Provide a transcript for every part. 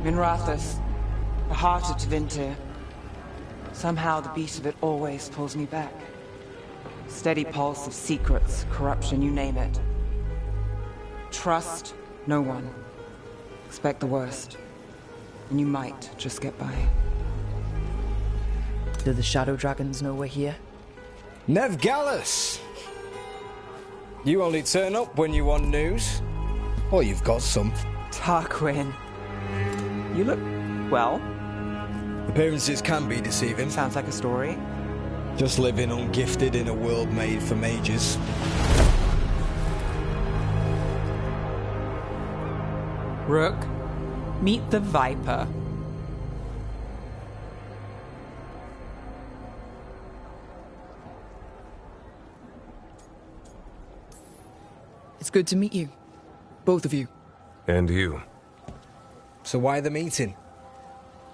Minrathous, the heart of Tevinter. Somehow the beat of it always pulls me back. Steady pulse of secrets, corruption, you name it. Trust no one. Expect the worst. And you might just get by. Do the Shadow Dragons know we're here? Nev Gallus! You only turn up when you want news. Or you've got some. Tarquin. You look... well. Appearances can be deceiving. Sounds like a story. Just living ungifted in a world made for mages. Rook, meet the Viper. It's good to meet you. Both of you. And you. So why the meeting?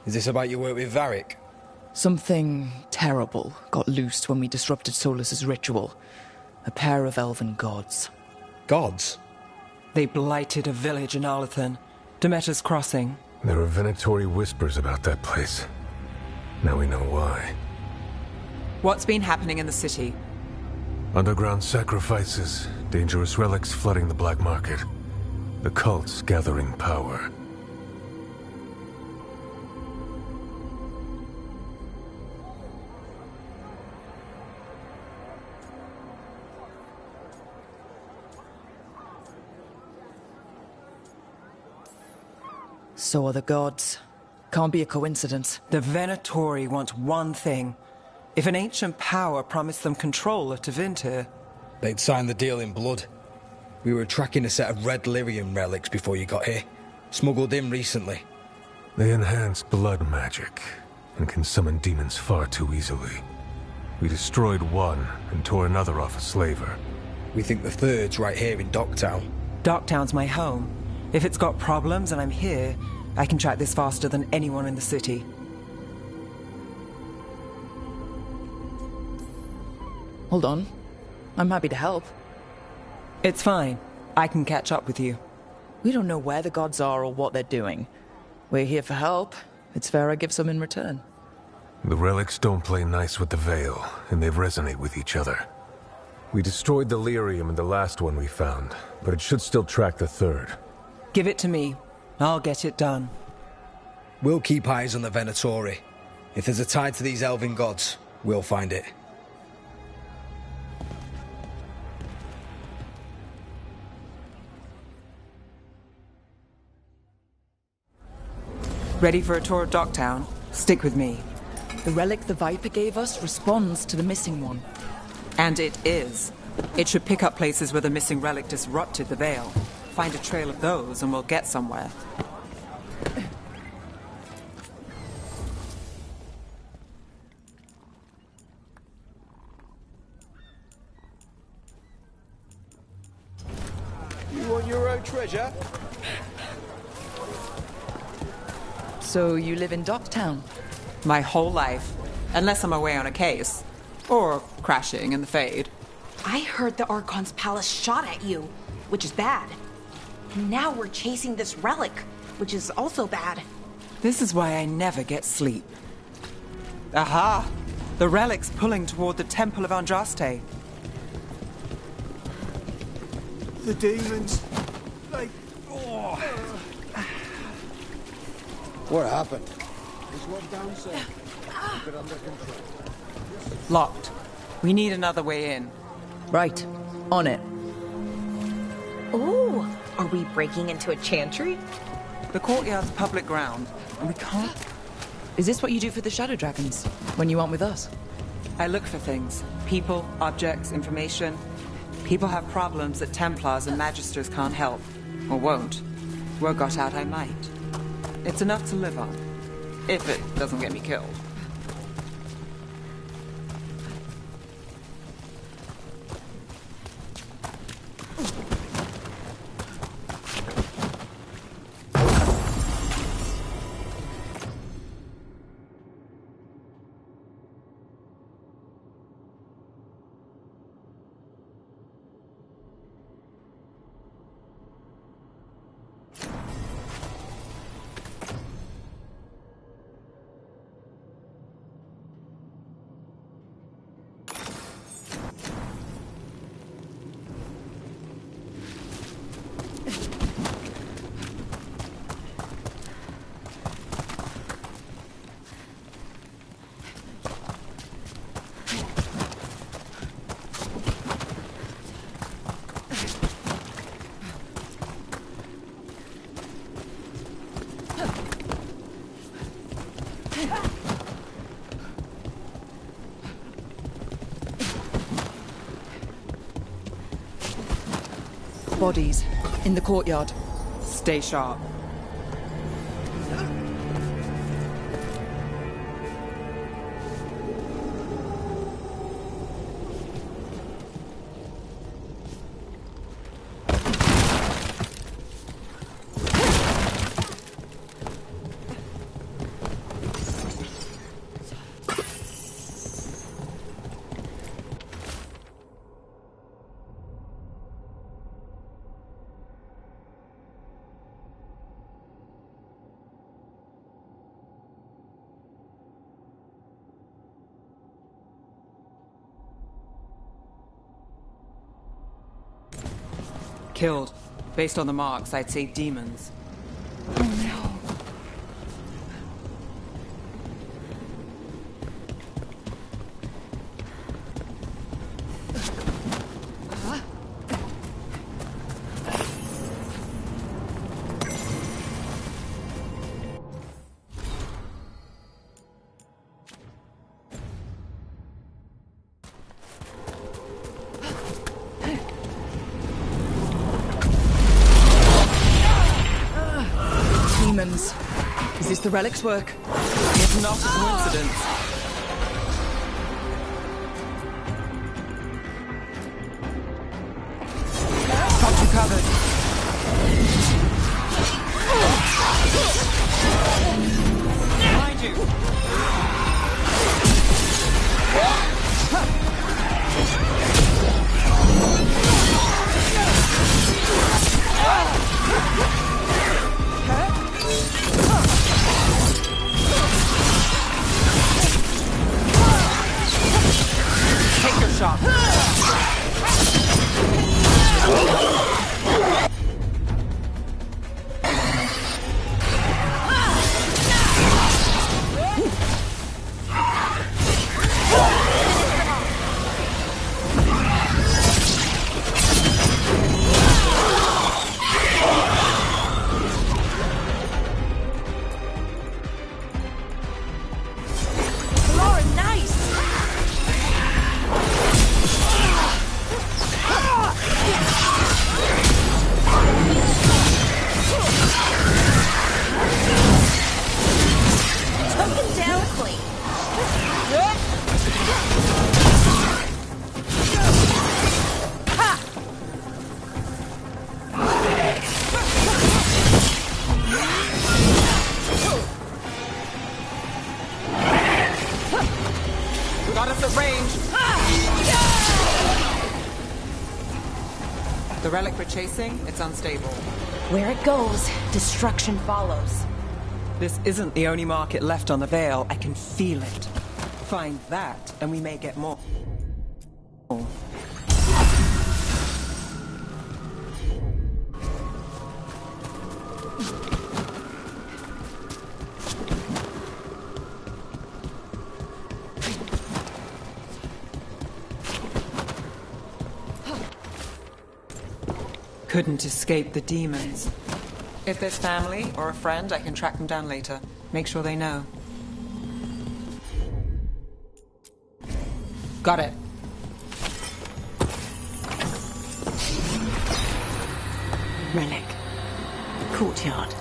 Is this about your work with Varric? Something terrible got loosed when we disrupted Solus's ritual. A pair of elven gods. Gods? They blighted a village in Arlathan, Demeter's Crossing. There are Venatori whispers about that place. Now we know why. What's been happening in the city? Underground sacrifices, dangerous relics flooding the black market. The cults gathering power. So are the gods. Can't be a coincidence. The Venatori want one thing. If an ancient power promised them control of Tevinter, They'd sign the deal in blood. We were tracking a set of red lyrium relics before you got here. Smuggled in recently. They enhance blood magic and can summon demons far too easily. We destroyed one and tore another off a slaver. We think the third's right here in Docktown. Docktown's my home. If it's got problems and I'm here, I can track this faster than anyone in the city. Hold on. I'm happy to help. It's fine. I can catch up with you. We don't know where the gods are or what they're doing. We're here for help. It's fair I give some in return. The relics don't play nice with the Veil, and they resonate with each other. We destroyed the lyrium in the last one we found, but it should still track the third. Give it to me. I'll get it done. We'll keep eyes on the Venatori. If there's a tie to these elven gods, we'll find it. Ready for a tour of Docktown? Stick with me. The relic the Viper gave us responds to the missing one. And it is. It should pick up places where the missing relic disrupted the Veil. Find a trail of those and we'll get somewhere. You want your own treasure? So you live in Docktown? My whole life. Unless I'm away on a case. Or crashing in the Fade. I heard the Archon's palace shot at you, which is bad. And now we're chasing this relic, which is also bad. This is why I never get sleep. Aha! The relic's pulling toward the Temple of Andraste. The demons, oh. What happened? Is what down said. Keep it under control. Locked. We need another way in. Right. On it. Ooh, are we breaking into a chantry? The courtyard's public ground, and we can't... Is this what you do for the Shadow Dragons, when you aren't with us? I look for things. People, objects, information. People have problems that Templars and Magisters can't help. Or won't. Word got out I might. It's enough to live on. If it doesn't get me killed. bodies. In the courtyard. Stay sharp. Killed. Based on the marks, I'd say demons. Oh no. Demons. Is this the relic's work? It's not a coincidence. Got you covered. Behind you. Take your shot. Got us at range. The relic we're chasing, it's unstable. Where it goes, destruction follows. This isn't the only market left on the Veil. I can feel it. Find that, and we may get more. Couldn't escape the demons. If there's family or a friend, I can track them down later. Make sure they know. Got it. Relic. Courtyard.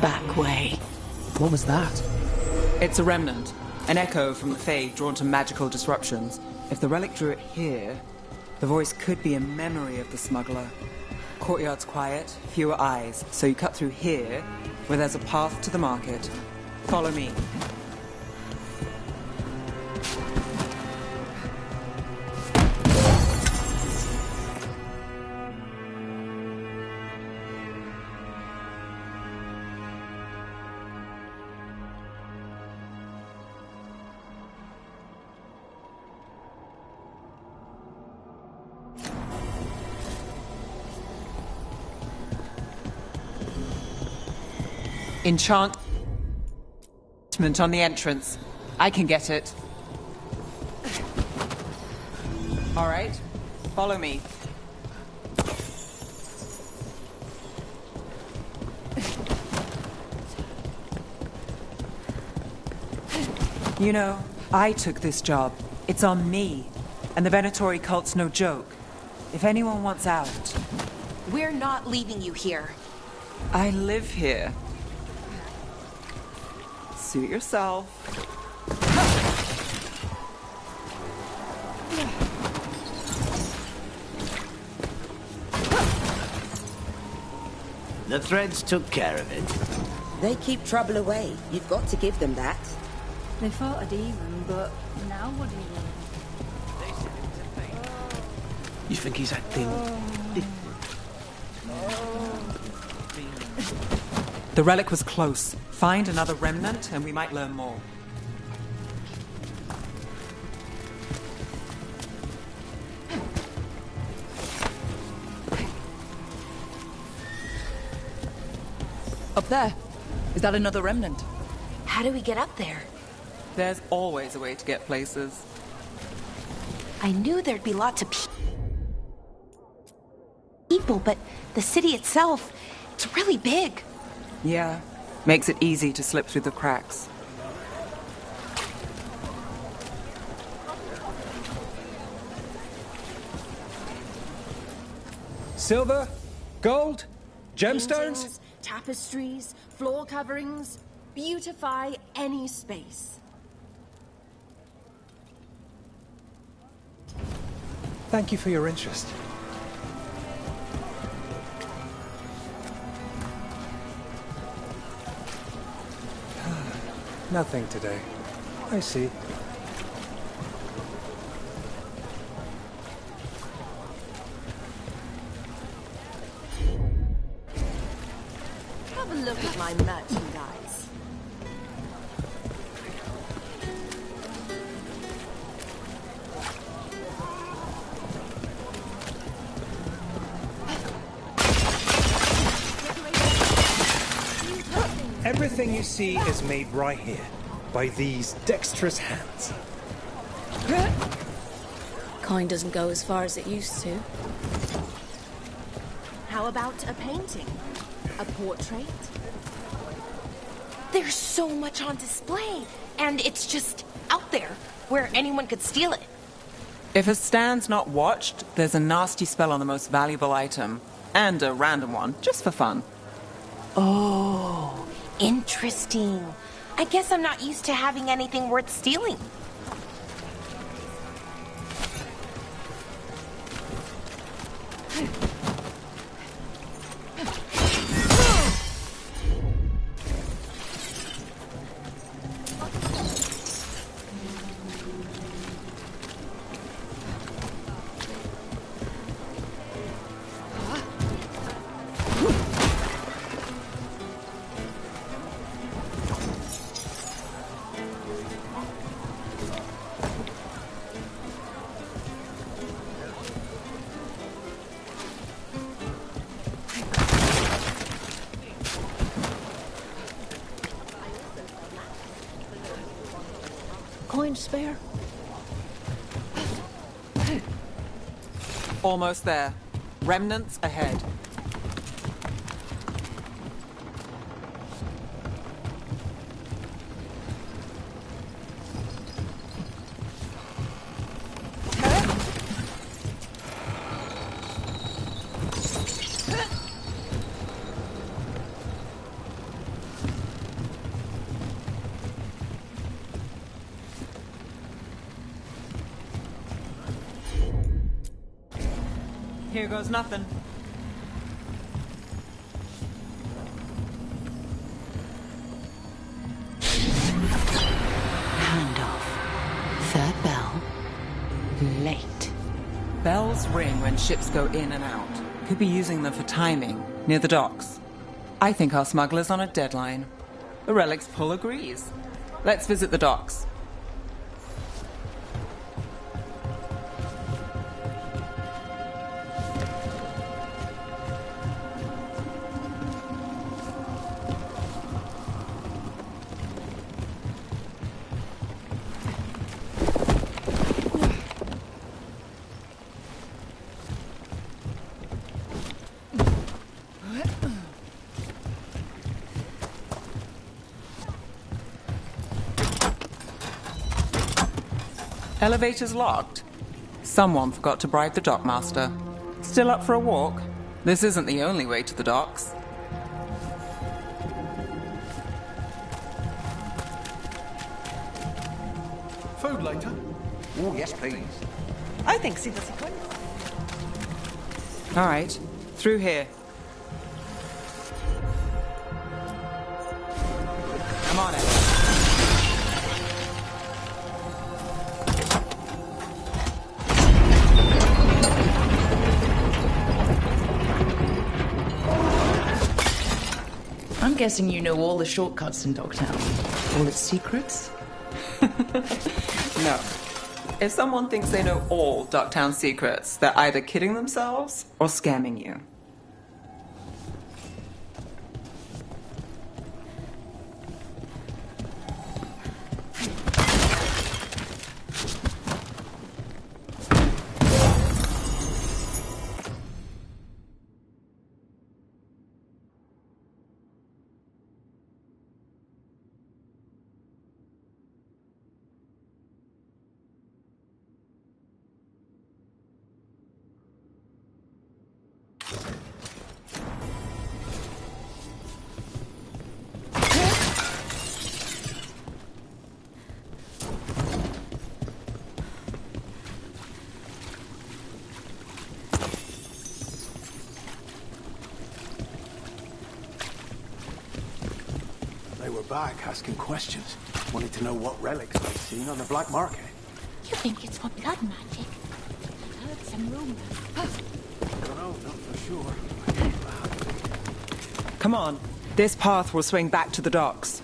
Back way. What was that? It's a remnant. An echo from the Fade drawn to magical disruptions. If the relic drew it here, the voice could be a memory of the smuggler. Courtyard's quiet, fewer eyes, so you cut through here, where there's a path to the market. Follow me. Enchantment on the entrance. I can get it. All right, follow me. You know, I took this job. It's on me. And the Venatori cult's no joke. If anyone wants out, We're not leaving you here. I live here. Suit yourself. The threads took care of it. They keep trouble away. You've got to give them that. They fought a demon, but now what do you want? You think he's acting different? The relic was close. Find another remnant and we might learn more. Up there. Is that another remnant? How do we get up there? There's always a way to get places. I knew there'd be lots of people, but the city itself, it's really big. Yeah, makes it easy to slip through the cracks. Silver? Gold? Gemstones? Paintings, tapestries, floor coverings. Beautify any space. Thank you for your interest. Nothing today. I see. Have a look at my merchandise. Everything you see is made right here, by these dexterous hands. Coin doesn't go as far as it used to. How about a painting? A portrait? There's so much on display, and it's just out there, where anyone could steal it. If a stand's not watched, there's a nasty spell on the most valuable item. And a random one, just for fun. Oh, interesting. I guess I'm not used to having anything worth stealing. Coin to spare? Almost there. Remnants ahead. Here goes nothing. Handoff. Third bell. Late. Bells ring when ships go in and out. Could be using them for timing, near the docks. I think our smuggler's on a deadline. The relic's pull agrees. Let's visit the docks. Elevator's locked. Someone forgot to bribe the dockmaster. Still up for a walk? This isn't the only way to the docks. Food later? Oh, yes, please. I think c'est the sequence. All right, through here. I'm on it. I'm guessing you know all the shortcuts in Dogtown. All its secrets? No. If someone thinks they know all Ducktown secrets, they're either kidding themselves or scamming you. They were back asking questions. Wanted to know what relics they'd seen on the black market. You think it's for blood magic? I heard some rumors. Don't know, not for sure. Come on. This path will swing back to the docks.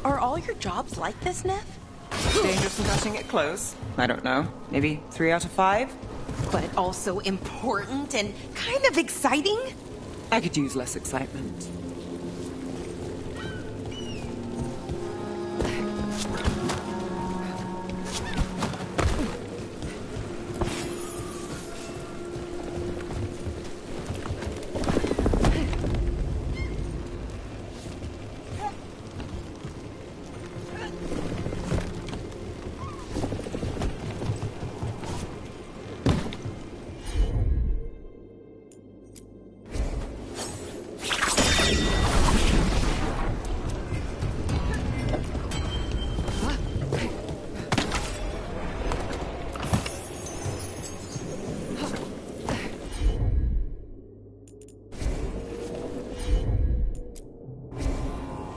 Are all your jobs like this, Neff? Dangerous and cutting it close. I don't know. Maybe 3 out of 5? But also important and kind of exciting? I could use less excitement.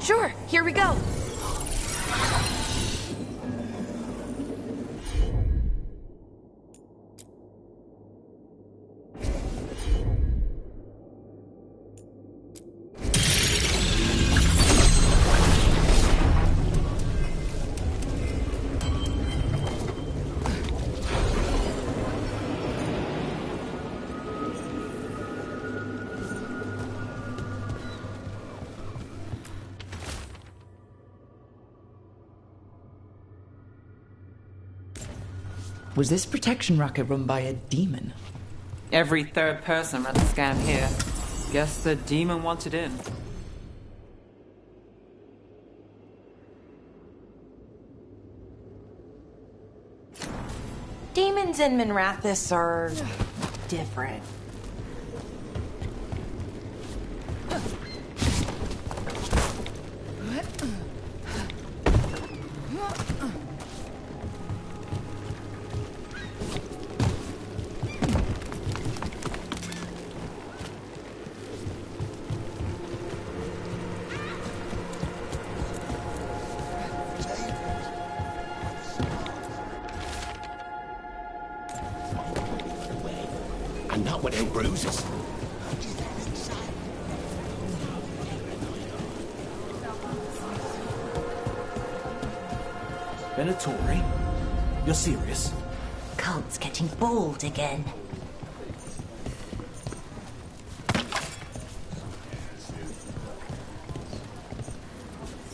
Sure, here we go. Was this protection racket run by a demon? Every third person runs a scam here. Guess the demon wanted in. Demons in Minrathous are different. And not without bruises. Venatori? You're serious? Cult's getting bold again.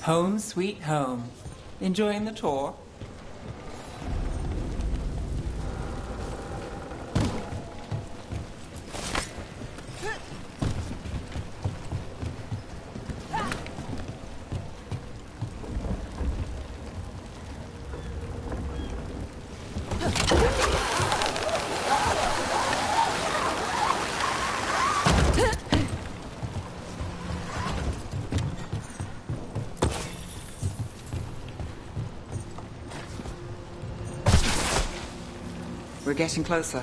Home sweet home. Enjoying the tour? We're getting closer.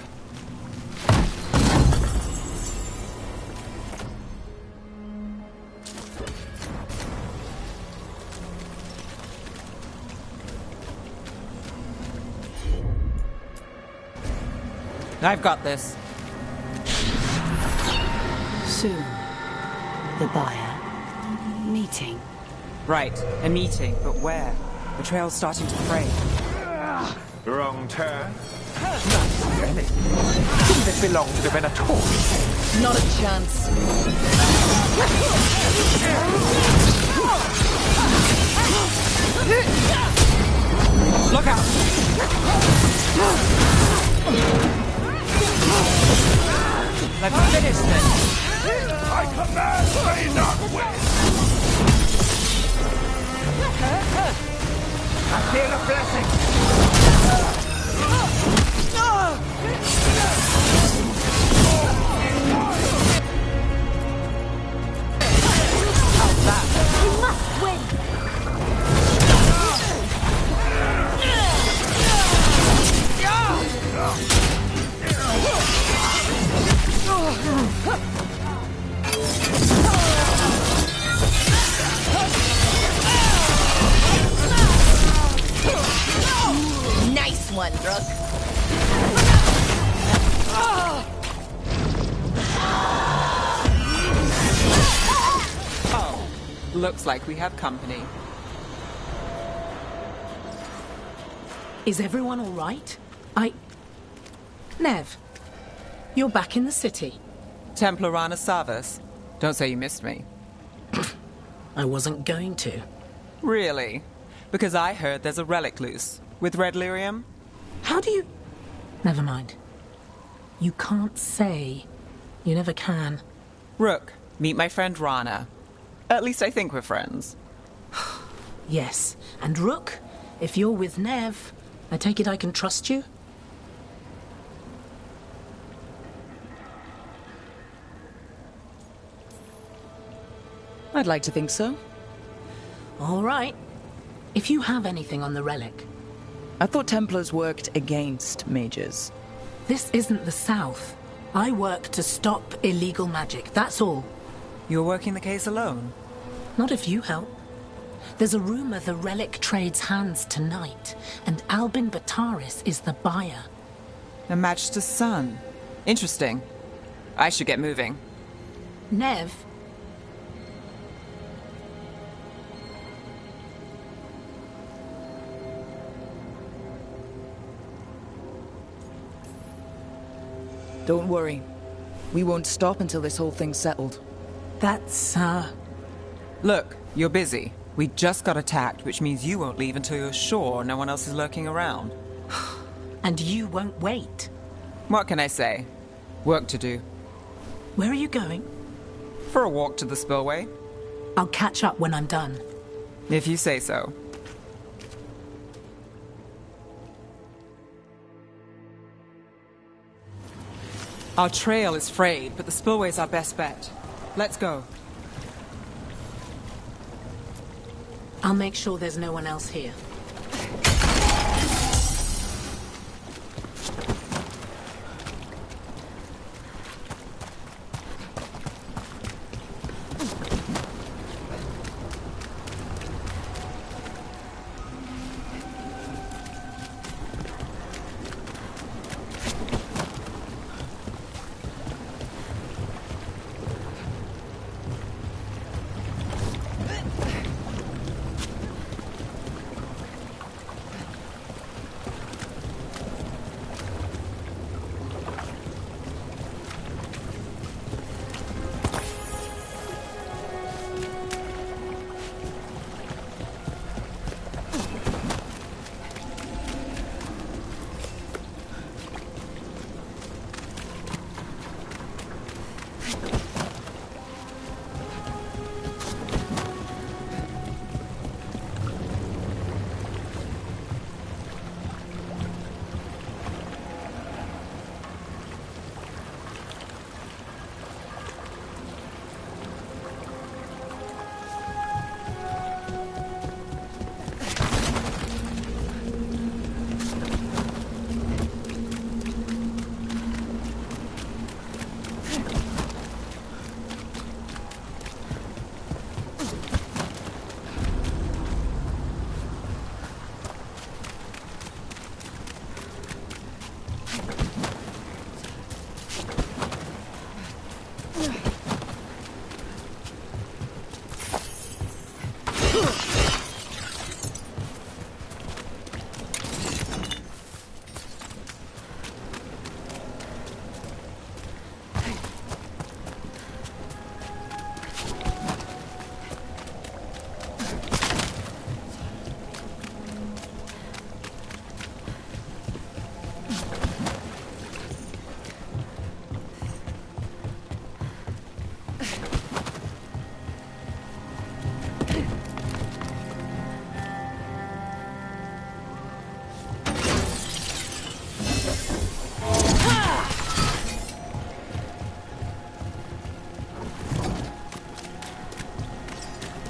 I've got this. Soon, the buyer. Meeting. Right, a meeting, but where? The trail's starting to fray. Wrong turn. Not really. Didn't it belong to the Venatori? Not a chance. Look out! Let's finish this! I command thee not win! I feel a blessing! How's that? You must win! Nice one, Rook. Oh, looks like we have company. Is everyone all right? Nev, you're back in the city. Templar Rana Savas. Don't say you missed me. I wasn't going to. Really? Because I heard there's a relic loose. With red lyrium? How do you... Never mind. You can't say. You never can. Rook, meet my friend Rana. At least I think we're friends. Yes. And Rook, if you're with Nev, I take it I can trust you? I'd like to think so. All right. If you have anything on the relic... I thought Templars worked against mages. This isn't the South. I work to stop illegal magic, that's all. You're working the case alone? Not if you help. There's a rumor the relic trades hands tonight, and Albin Bataris is the buyer. A Magister's son. Interesting. I should get moving. Nev? Don't worry. We won't stop until this whole thing's settled. That's, Look, you're busy. We just got attacked, which means you won't leave until you're sure no one else is lurking around. And you won't wait. What can I say? Work to do. Where are you going? For a walk to the spillway. I'll catch up when I'm done. If you say so. Our trail is frayed, but the spillway's our best bet. Let's go. I'll make sure there's no one else here.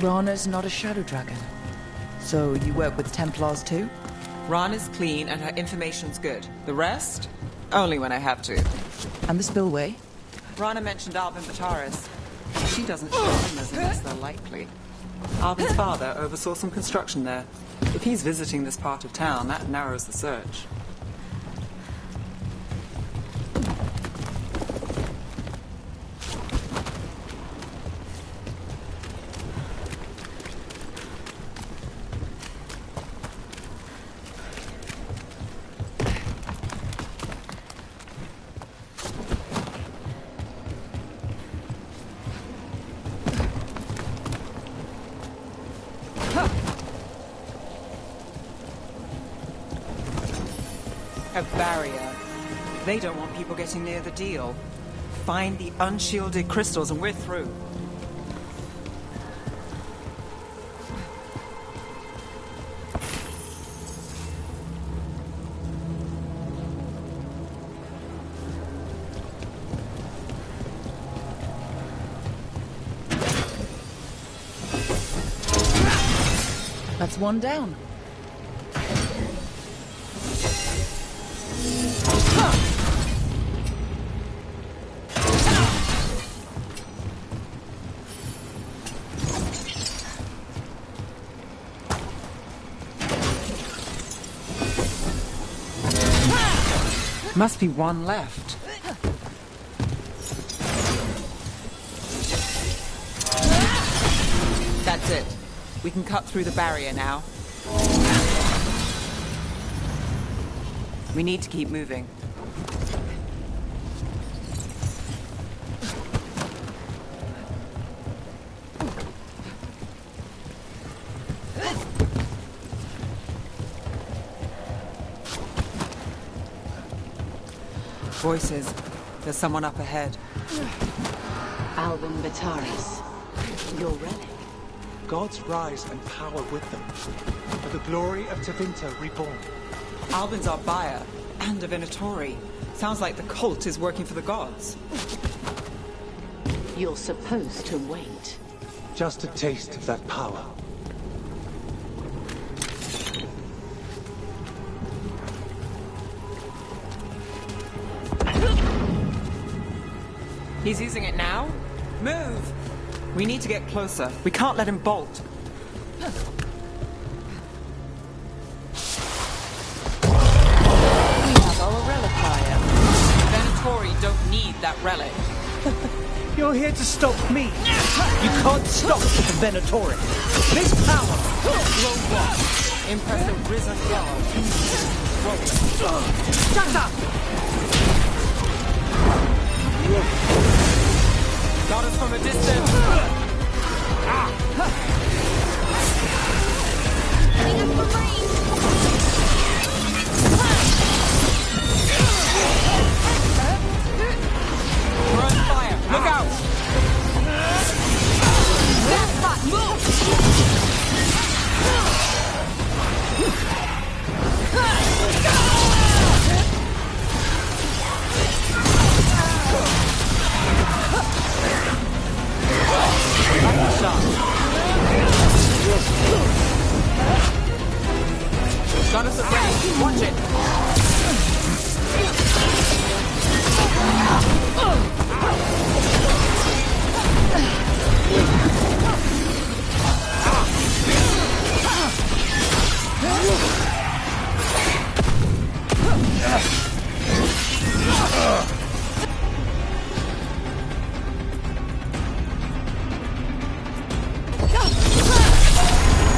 Rana's not a shadow dragon. So you work with Templars too? Rana's clean and her information's good. The rest? Only when I have to. And the spillway? Rana mentioned Albin Bataris. She doesn't show rumors unless they're likely. Albin's father oversaw some construction there. If he's visiting this part of town, that narrows the search. A barrier. They don't want people getting near the deal. Find the unshielded crystals and we're through. That's one down. Must be one left. That's it. We can cut through the barrier now. We need to keep moving. Voices. There's someone up ahead. Alvin Bataris, your relic. Gods rise and power with them. For the glory of Tevinter reborn. Albin's our buyer, and a Venatori. Sounds like the cult is working for the gods. You're supposed to wait. Just a taste of that power. He's using it now? Move! We need to get closer. We can't let him bolt. We have our reliquier. Venatori don't need that relic. You're here to stop me. You can't stop the Venatori. This power. Roll one. Impress a risen guard. Shut up! Got us from a distance. We're on fire. Look out! Fast spot, move! Got us at range. Watch it.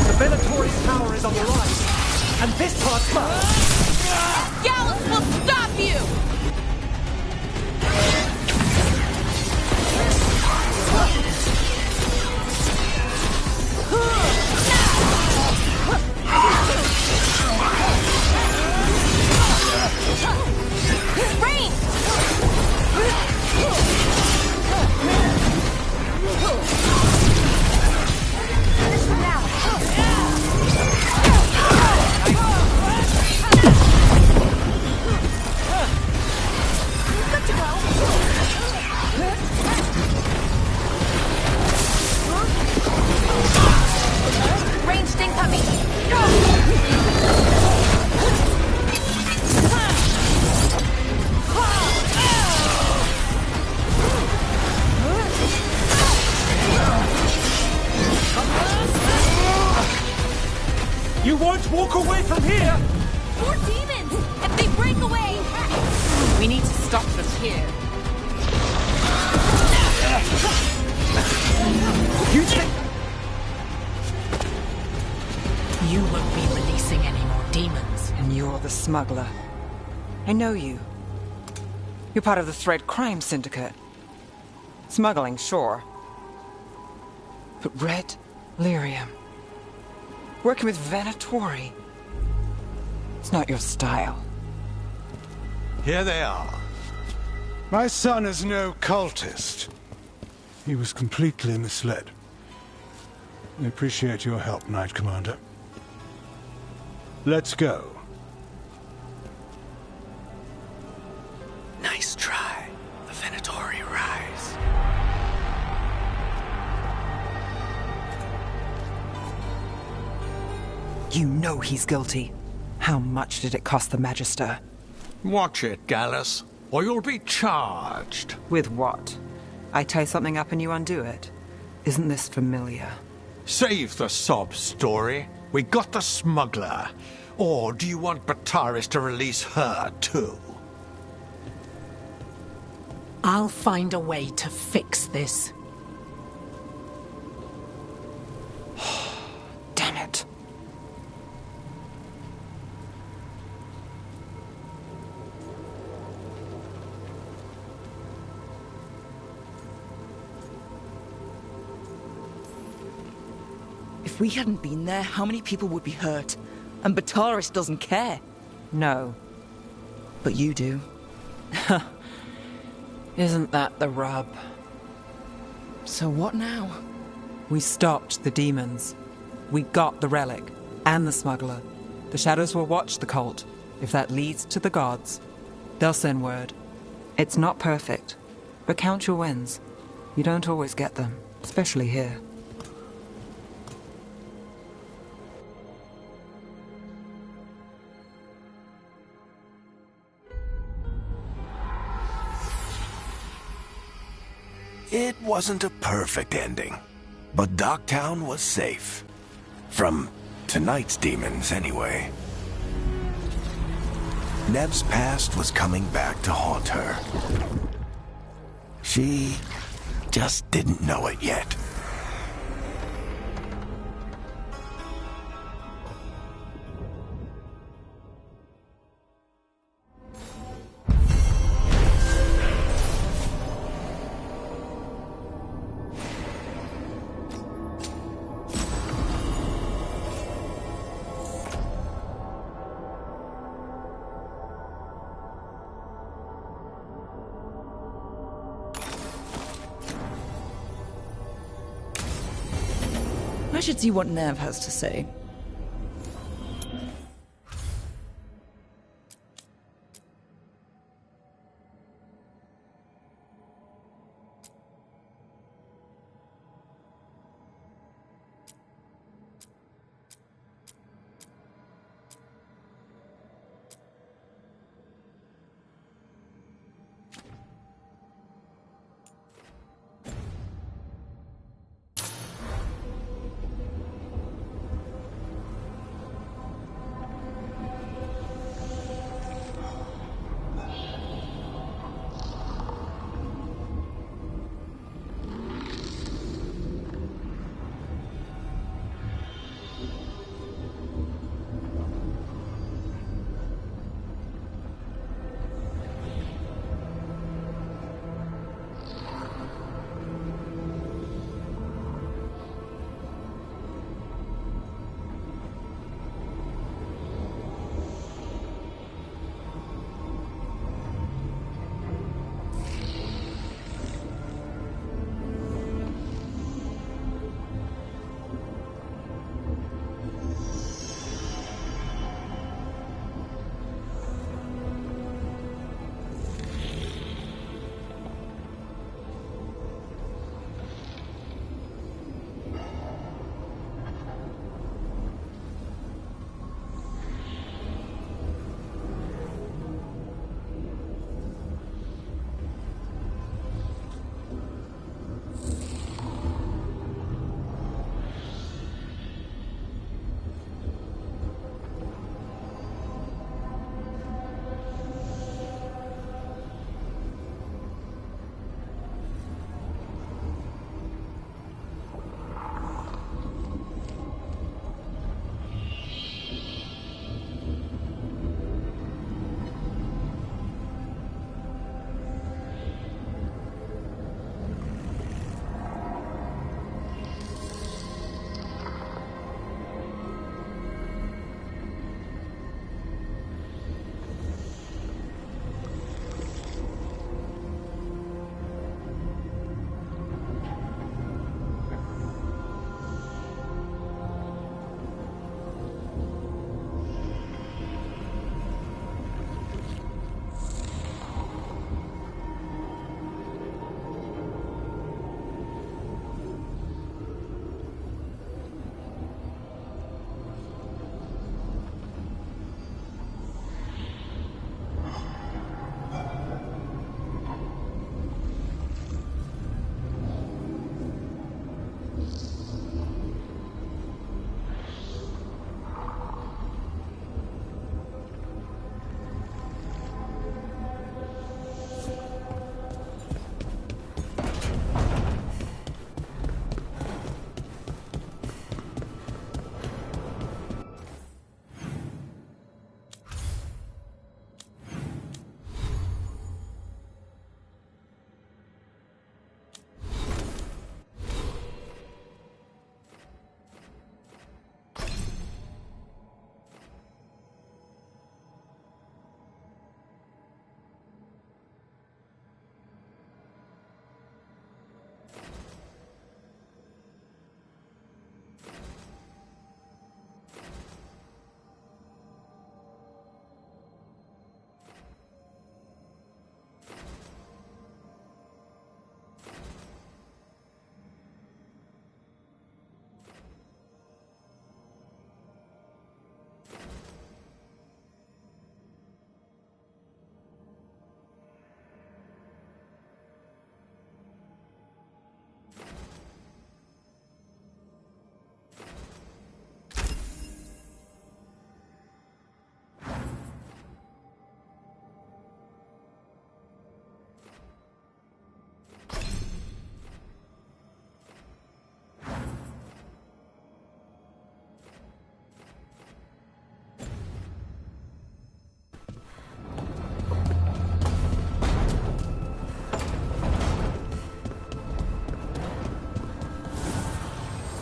The Venatori's power is on the rise, and this part first. Gallus will stop you! Rain! Range sting coming! You won't walk away from here! More demons! If they break away! We need to stop them here. You think... You won't be releasing any more demons. And you're the smuggler. I know you. You're part of the Thread Crime Syndicate. Smuggling, sure. But Red Lyrium. Working with Venatori. It's not your style. Here they are. My son is no cultist. He was completely misled. I appreciate your help, Knight Commander. Let's go. Nice try. The Venatori rise. You know he's guilty. How much did it cost the Magister? Watch it, Gallus, or you'll be charged. With what? I tie something up and you undo it. Isn't this familiar? Save the sob story. We got the smuggler. Or do you want Bataris to release her, too? I'll find a way to fix this. Damn it. If we hadn't been there, how many people would be hurt? And Bataris doesn't care. No. But you do. Isn't that the rub? So what now? We stopped the demons. We got the relic. And the smuggler. The shadows will watch the cult. If that leads to the gods, they'll send word. It's not perfect, but count your wins. You don't always get them, especially here. It wasn't a perfect ending, but Docktown was safe. From tonight's demons, anyway. Nev's past was coming back to haunt her. She just didn't know it yet. I should see what Nev has to say.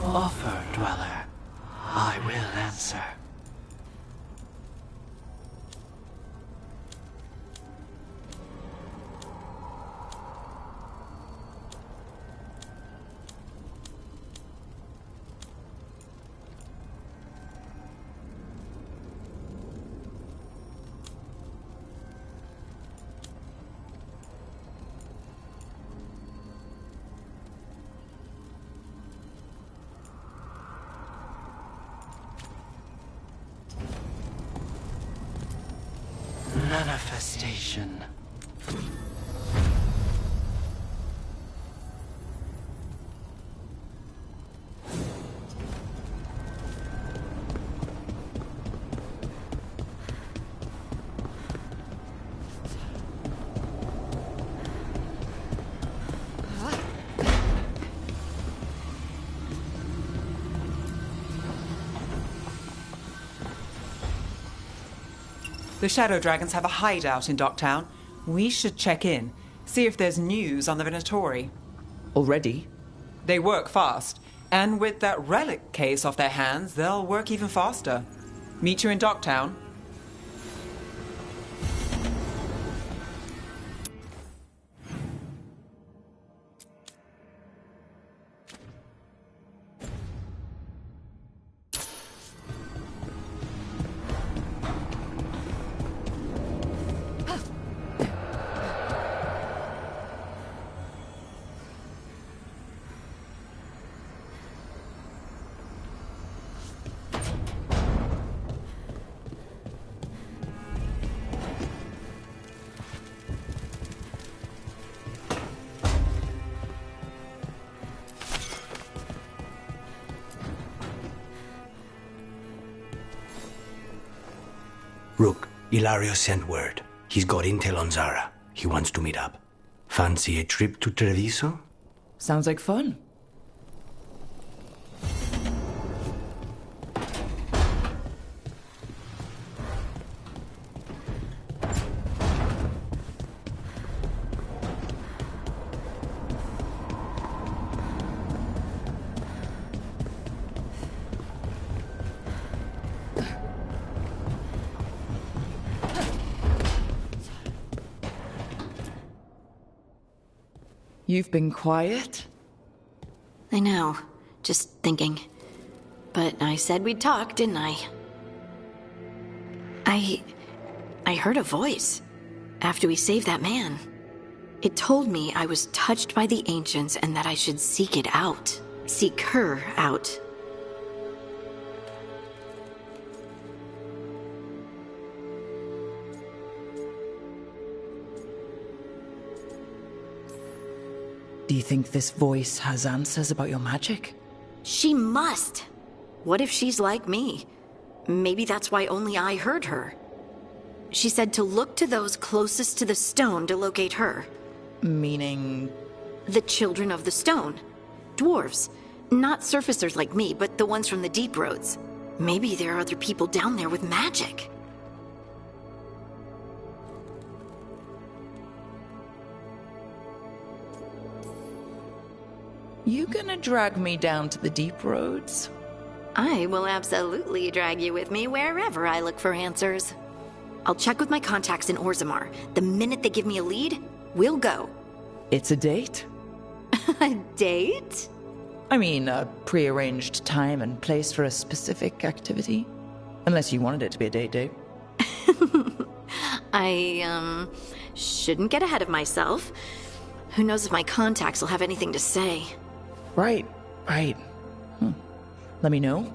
Offer, Dweller. I will answer. Manifestation. The Shadow Dragons have a hideout in Docktown. We should check in, see if there's news on the Venatori. Already? They work fast, and with that relic case off their hands, they'll work even faster. Meet you in Docktown. Rook, Ilario sent word. He's got intel on Zara. He wants to meet up. Fancy a trip to Treviso? Sounds like fun. You've been quiet? I know. Just thinking. But I said we'd talk, didn't I? I heard a voice after we saved that man. It told me I was touched by the Ancients and that I should seek it out. Seek her out. Do you think this voice has answers about your magic? She must! What if she's like me? Maybe that's why only I heard her. She said to look to those closest to the stone to locate her. Meaning? The children of the stone. Dwarves. Not surfacers like me, but the ones from the deep roads. Maybe there are other people down there with magic. You gonna drag me down to the deep roads? I will absolutely drag you with me wherever I look for answers. I'll check with my contacts in Orzammar. The minute they give me a lead, we'll go. It's a date? A date? I mean, a pre-arranged time and place for a specific activity. Unless you wanted it to be a date. I, shouldn't get ahead of myself. Who knows if my contacts will have anything to say. Right. Let me know.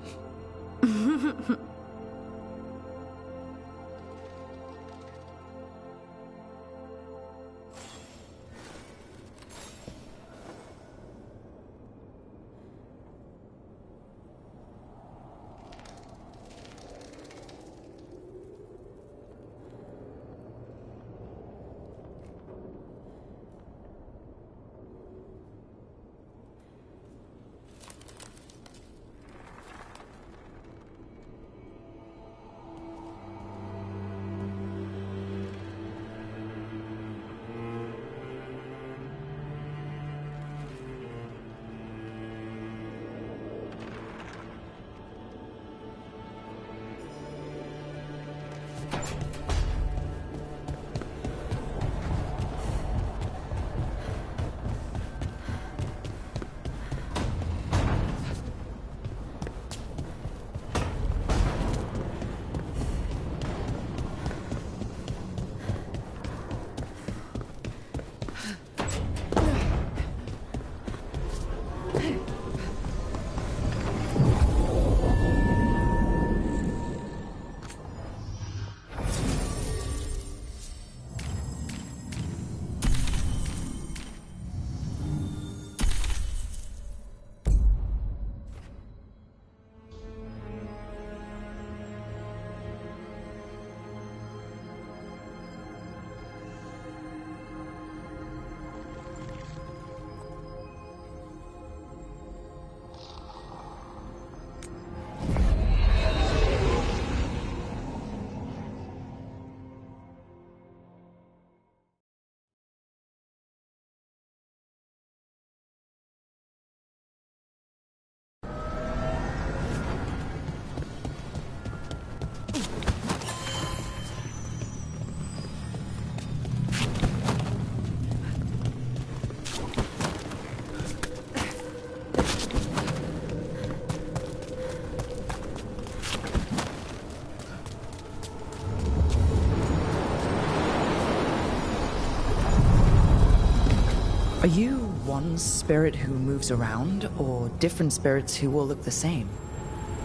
Are you one spirit who moves around, or different spirits who all look the same?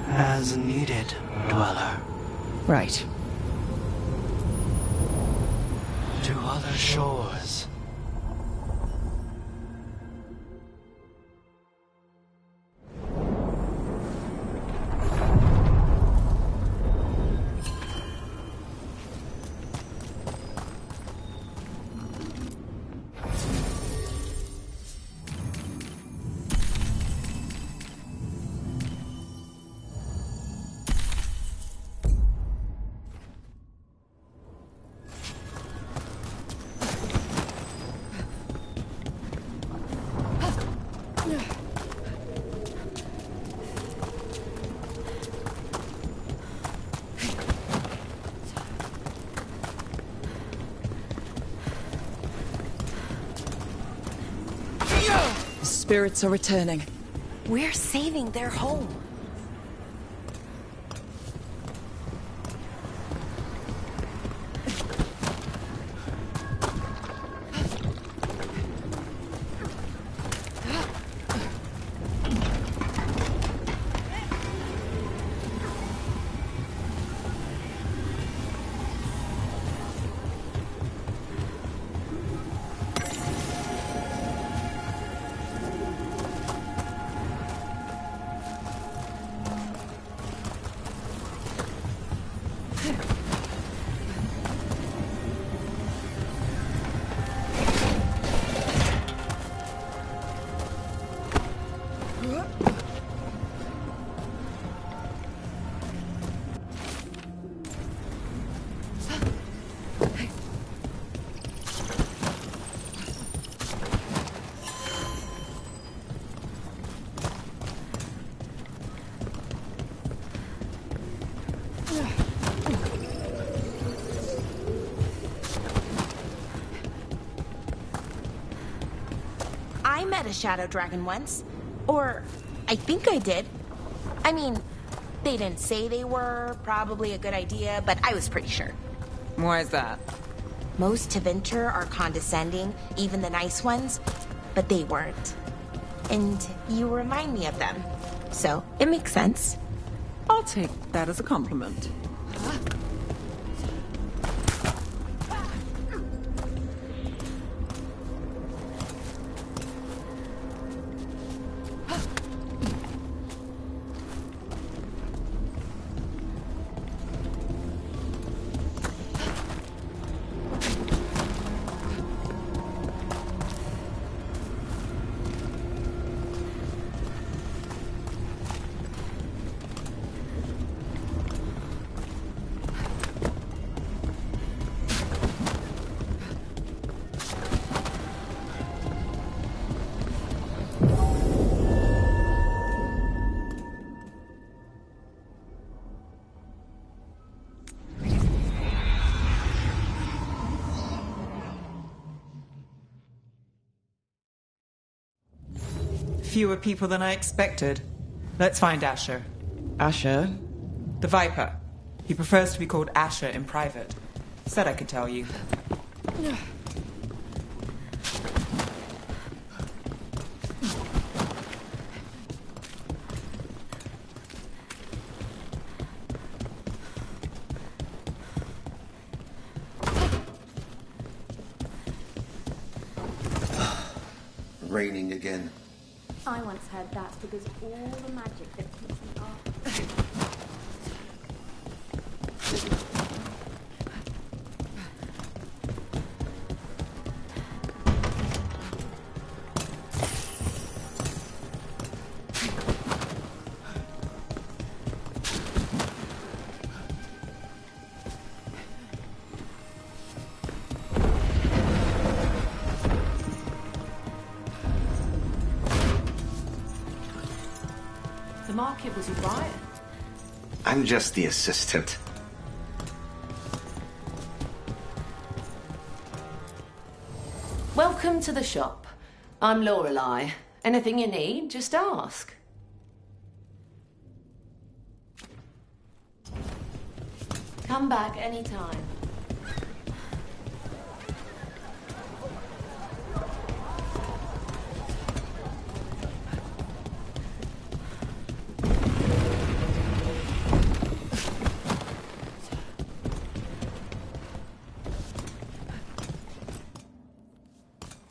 As needed, Dweller. Right. To other shores. Spirits are returning. We're saving their home. I met a shadow dragon once. Or, I think I did. I mean, they didn't say they were probably a good idea, but I was pretty sure. Why is that? Most Tevinter are condescending, even the nice ones, but they weren't. And you remind me of them. So, it makes sense. I'll take that as a compliment. Fewer people than I expected. Let's find Asher. Asher? The Viper. He prefers to be called Asher in private. Said I could tell you. Raining again. I once heard that's because all the magic that keeps me up. The market was right. I'm just the assistant. Welcome to the shop. I'm Lorelei. Anything you need, just ask. Come back anytime.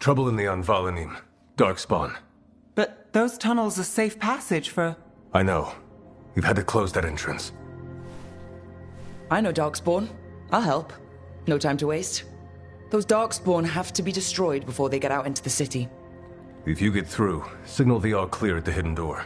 Trouble in the Anvalanim. Darkspawn. But those tunnels are safe passage for... I know. We've had to close that entrance. I know Darkspawn. I'll help. No time to waste. Those Darkspawn have to be destroyed before they get out into the city. If you get through, signal the all clear at the hidden door.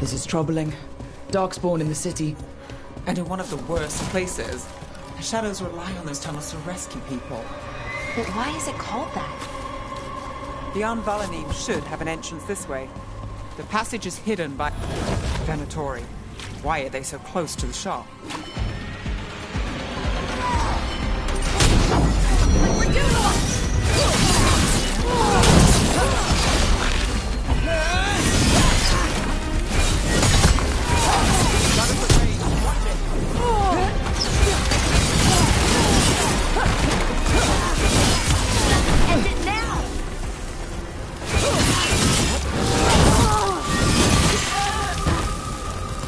This is troubling. Darkspawn in the city. And in one of the worst places. The Shadows rely on those tunnels to rescue people. But why is it called that? The Anvalanim should have an entrance this way. The passage is hidden by... Venatori. Why are they so close to the shop? End it now!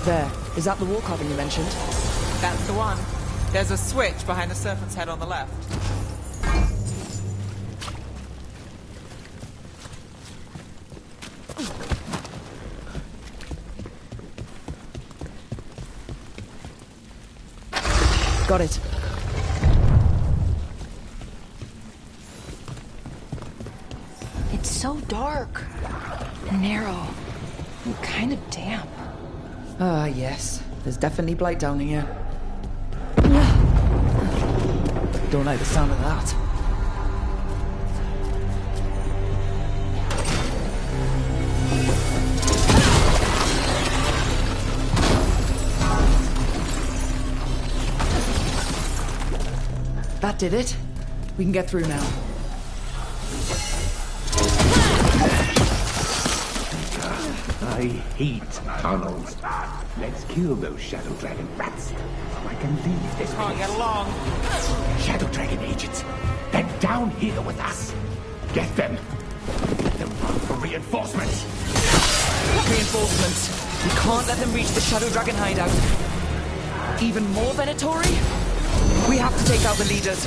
There. Is that the wall carving you mentioned? That's the one. There's a switch behind the serpent's head on the left. Got it. It's so dark. Narrow. And kind of damp. Ah, yes. There's definitely blight down here. Don't like the sound of that. That did it. We can get through now. I hate tunnels. Let's kill those Shadow Dragon rats, so I can leave this Can't place. get along. Shadow Dragon agents, they're down here with us. Get them. Let them run for reinforcements. Reinforcements. We can't let them reach the Shadow Dragon hideout. Even more Venatori? We have to take out the leaders.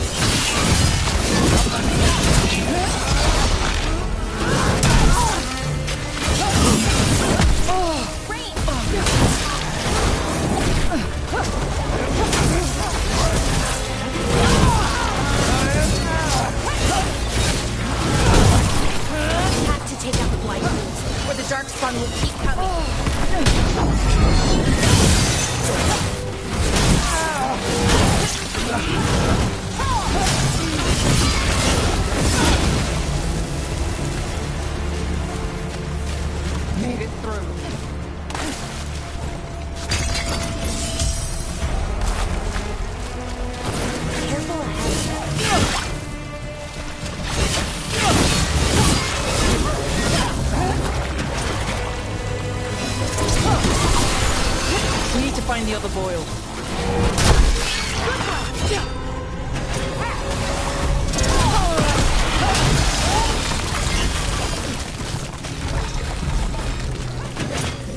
Have to take out the blight rules, or the Darkspawn will keep coming. Made it through. Careful ahead. We need to find the other boil.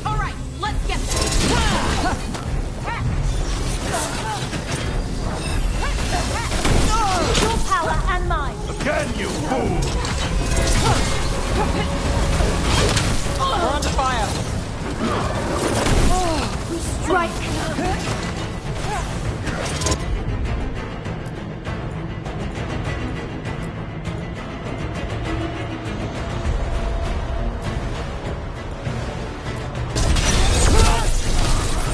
All right, let's get there. Your power and mine. Again, you fool! We're under fire. Strike.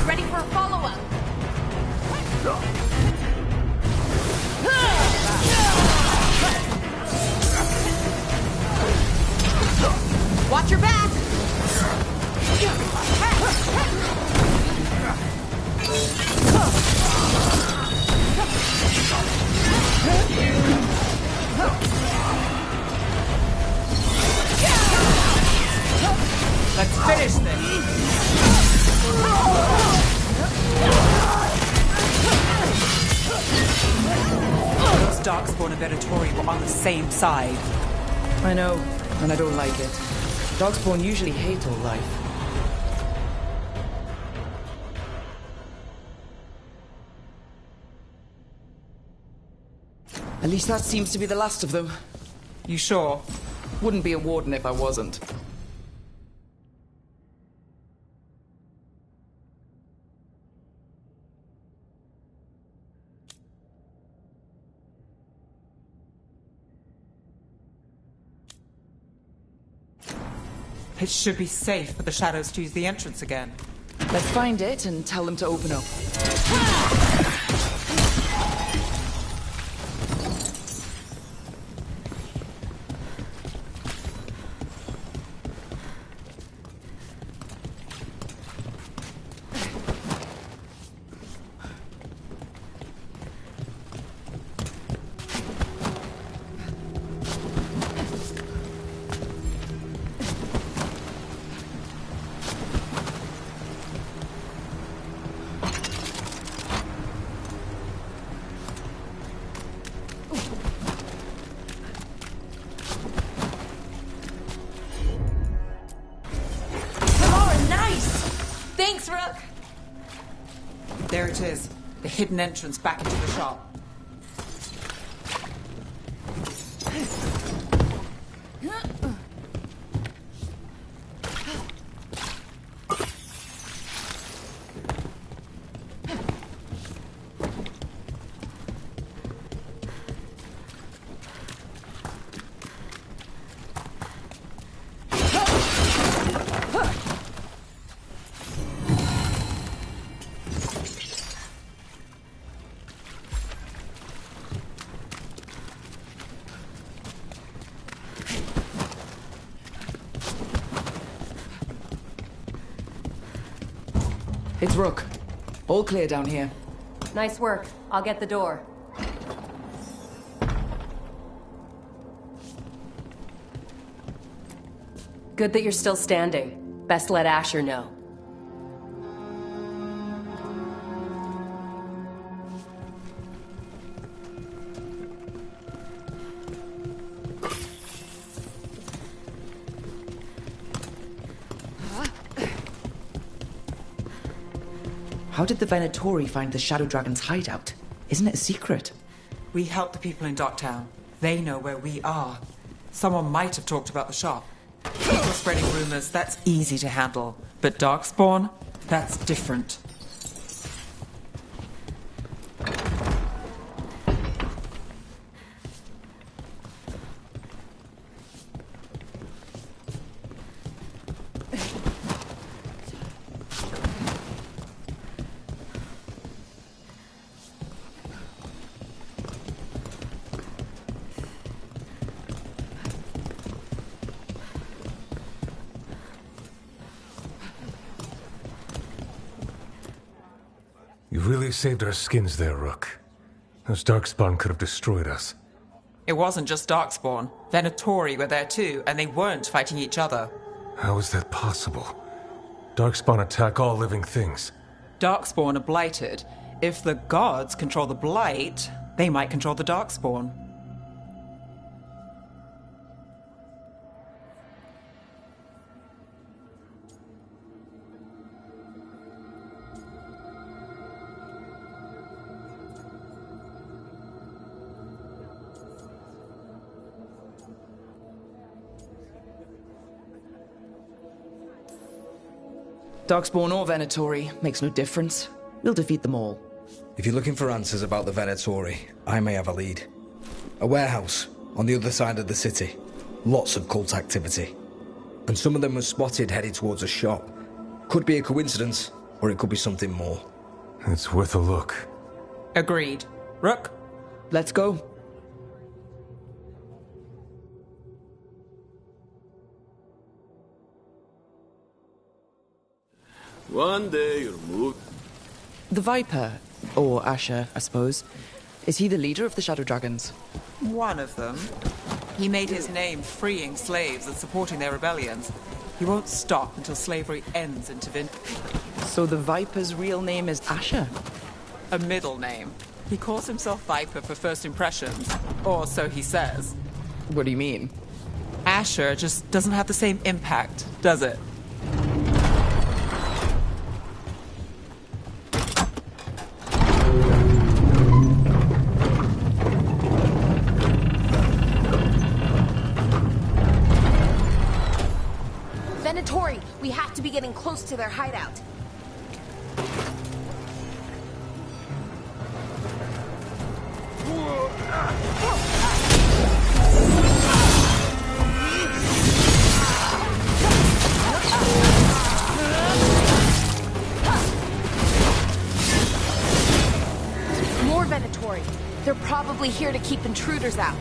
Ready for a follow-up. Watch your back. Let's finish this. Those Darkspawn and Venatori were on the same side. I know. and I don't like it. Darkspawn usually hate all life. At least that seems to be the last of them. You sure? Wouldn't be a warden if I wasn't. It should be safe for the shadows to use the entrance again. Let's find it and tell them to open up. There it is. The hidden entrance back into the shop. It's Rook. All clear down here. Nice work. I'll get the door. Good that you're still standing. Best let Asher know. How did the Venatori find the Shadow Dragon's hideout? Isn't it a secret? We help the people in Docktown. They know where we are. Someone might have talked about the shop. People spreading rumors, that's easy to handle. But Darkspawn, that's different. You really saved our skins there, Rook. Those Darkspawn could have destroyed us. It wasn't just Darkspawn. Venatori were there too, and they weren't fighting each other. How is that possible? Darkspawn attack all living things. Darkspawn are blighted. If the gods control the blight, they might control the Darkspawn. Darkspawn or Venatori, makes no difference. We'll defeat them all. If you're looking for answers about the Venatori, I may have a lead. A warehouse on the other side of the city. Lots of cult activity. And some of them were spotted headed towards a shop. Could be a coincidence, or it could be something more. It's worth a look. Agreed. Rook? Let's go. One day you'll move. The Viper, or Asher, I suppose. Is he the leader of the Shadow Dragons? One of them. He made his name freeing slaves and supporting their rebellions. He won't stop until slavery ends in Tevinter. So the Viper's real name is Asher? A middle name. He calls himself Viper for first impressions. Or so he says. What do you mean? Asher just doesn't have the same impact, does it? Venatori, we have to be getting close to their hideout. More Venatori. They're probably here to keep intruders out.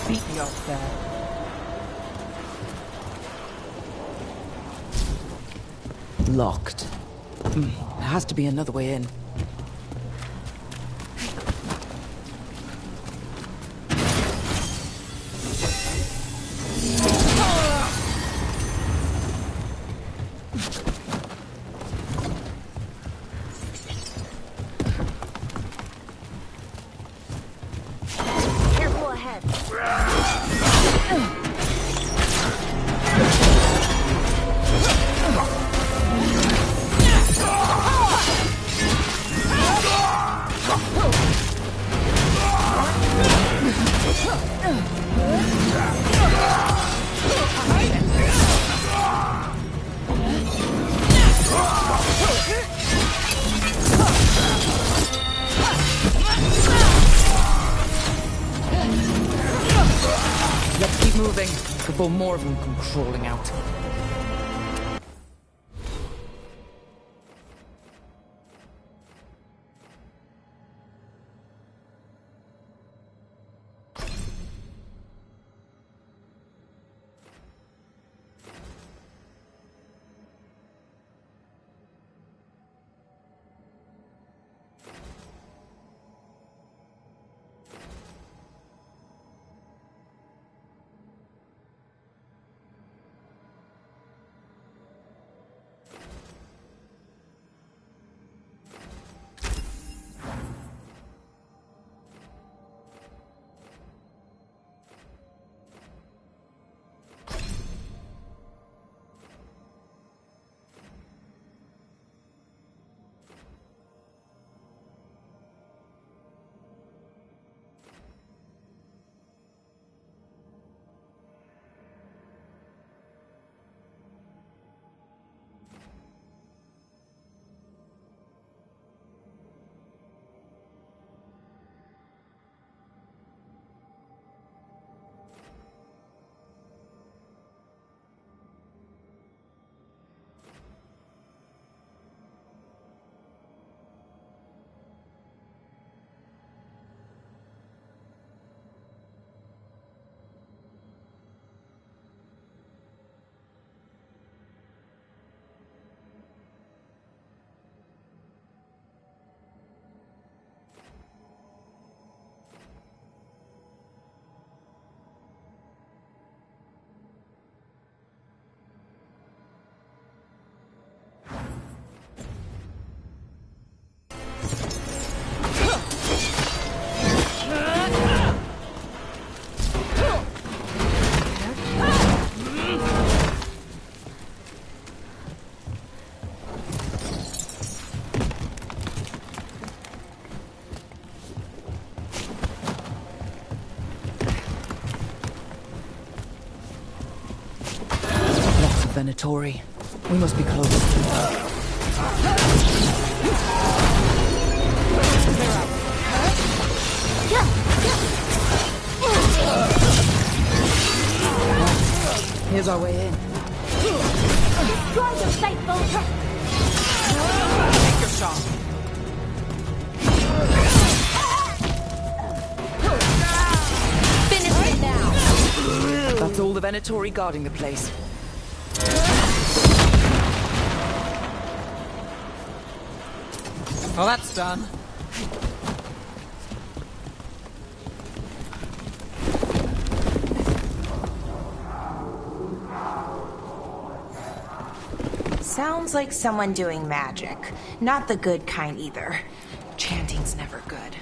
Beat me up there. Locked. There has to be another way in. Careful ahead. Let's keep moving before more of them come crawling out. Venatori. We must be close. Here's our way in. Destroy them, faithful! Take your shot. Finish it now! That's all the Venatori guarding the place. Well, that's done. Sounds like someone doing magic. Not the good kind either. Chanting's never good.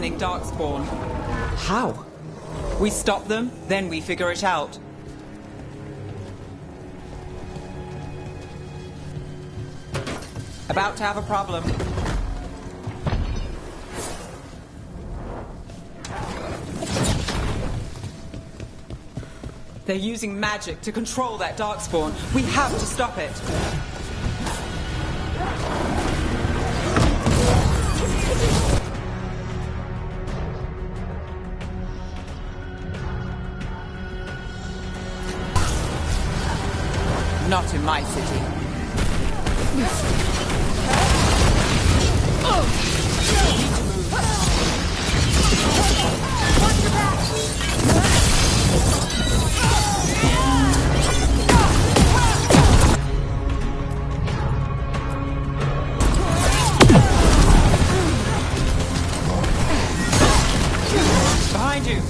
summoning Darkspawn. How? We stop them, then we figure it out. About to have a problem. They're using magic to control that Darkspawn. We have to stop it. Not in my city. Watch your back! Behind you!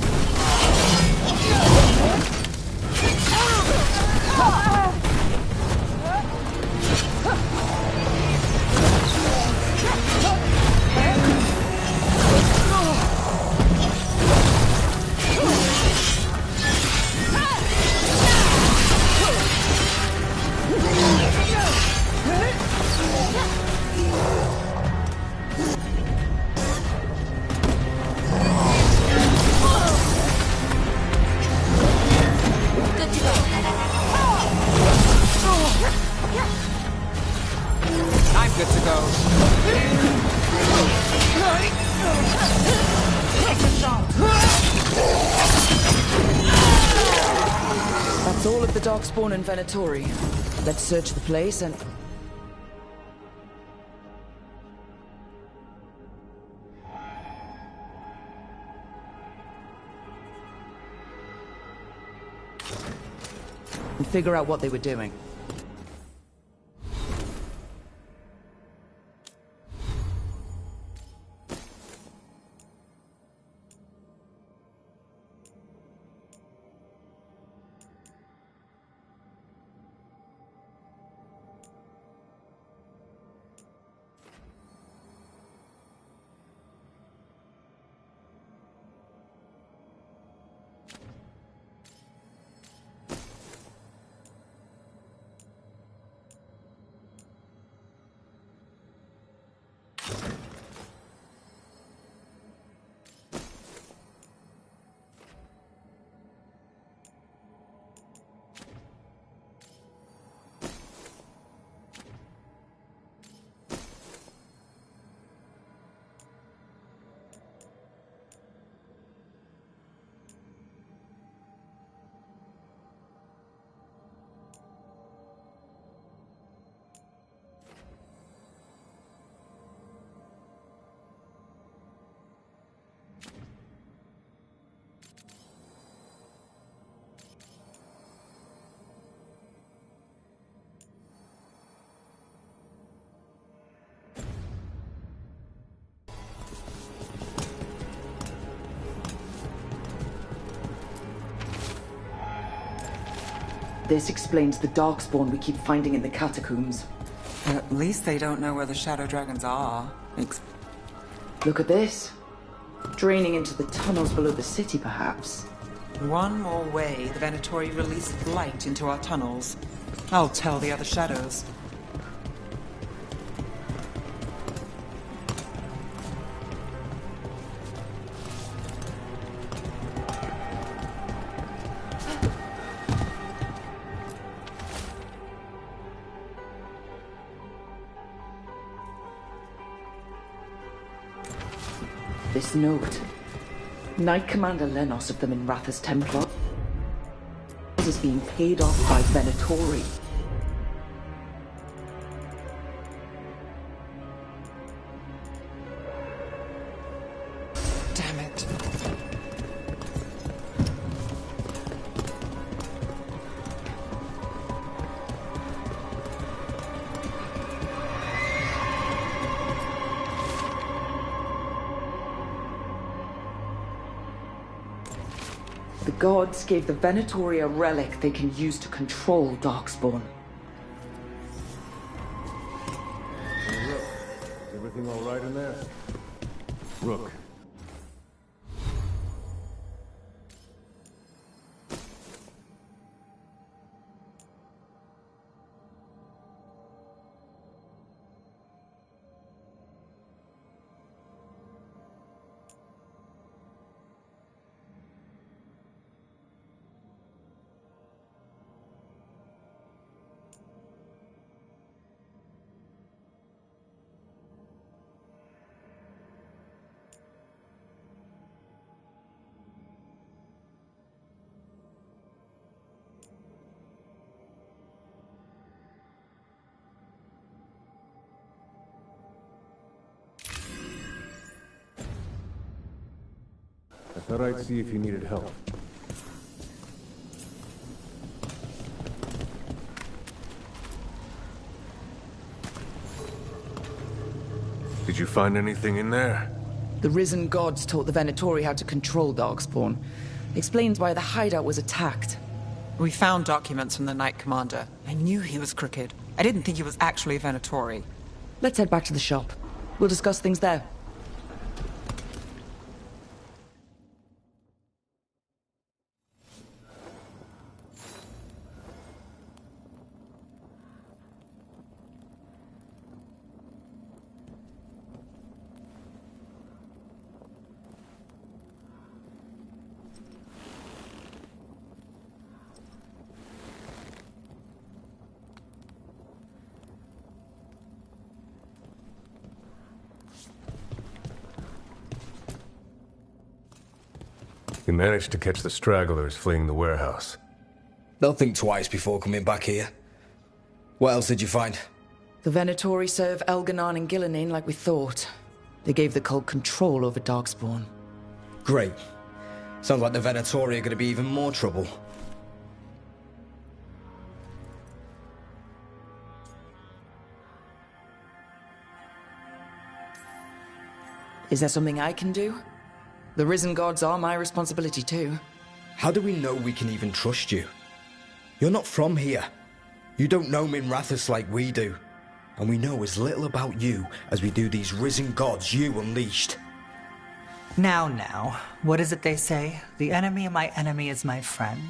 I'm good to go. That's all of the Darkspawn and Venatori. Let's search the place and... figure out what they were doing. This explains the Darkspawn we keep finding in the catacombs. At least they don't know where the Shadow Dragons are. Look at this. Draining into the tunnels below the city, perhaps. One more way the Venatori release light into our tunnels. I'll tell the other shadows. This note. Knight Commander Lenos of the Minratha's Templar is being paid off by Venatori. Damn it. The gods gave the Venatori a relic they can use to control Darkspawn. Hey, Rook, is everything all right in there? Rook, Thought I'd see if you needed help. Did you find anything in there? The risen gods taught the Venatori how to control Darkspawn. Explains why the hideout was attacked. We found documents from the Knight Commander. I knew he was crooked. I didn't think he was actually a Venatori. Let's head back to the shop. We'll discuss things there. You managed to catch the stragglers fleeing the warehouse. They'll think twice before coming back here. What else did you find? The Venatori serve Elganon and Gillenane like we thought. They gave the cult control over Darkspawn. Great. Sounds like the Venatori are going to be even more trouble. Is there something I can do? The risen gods are my responsibility too. How do we know we can even trust you? You're not from here. You don't know Minrathous like we do. And we know as little about you as we do these risen gods you unleashed. Now, what is it they say? The enemy of my enemy is my friend.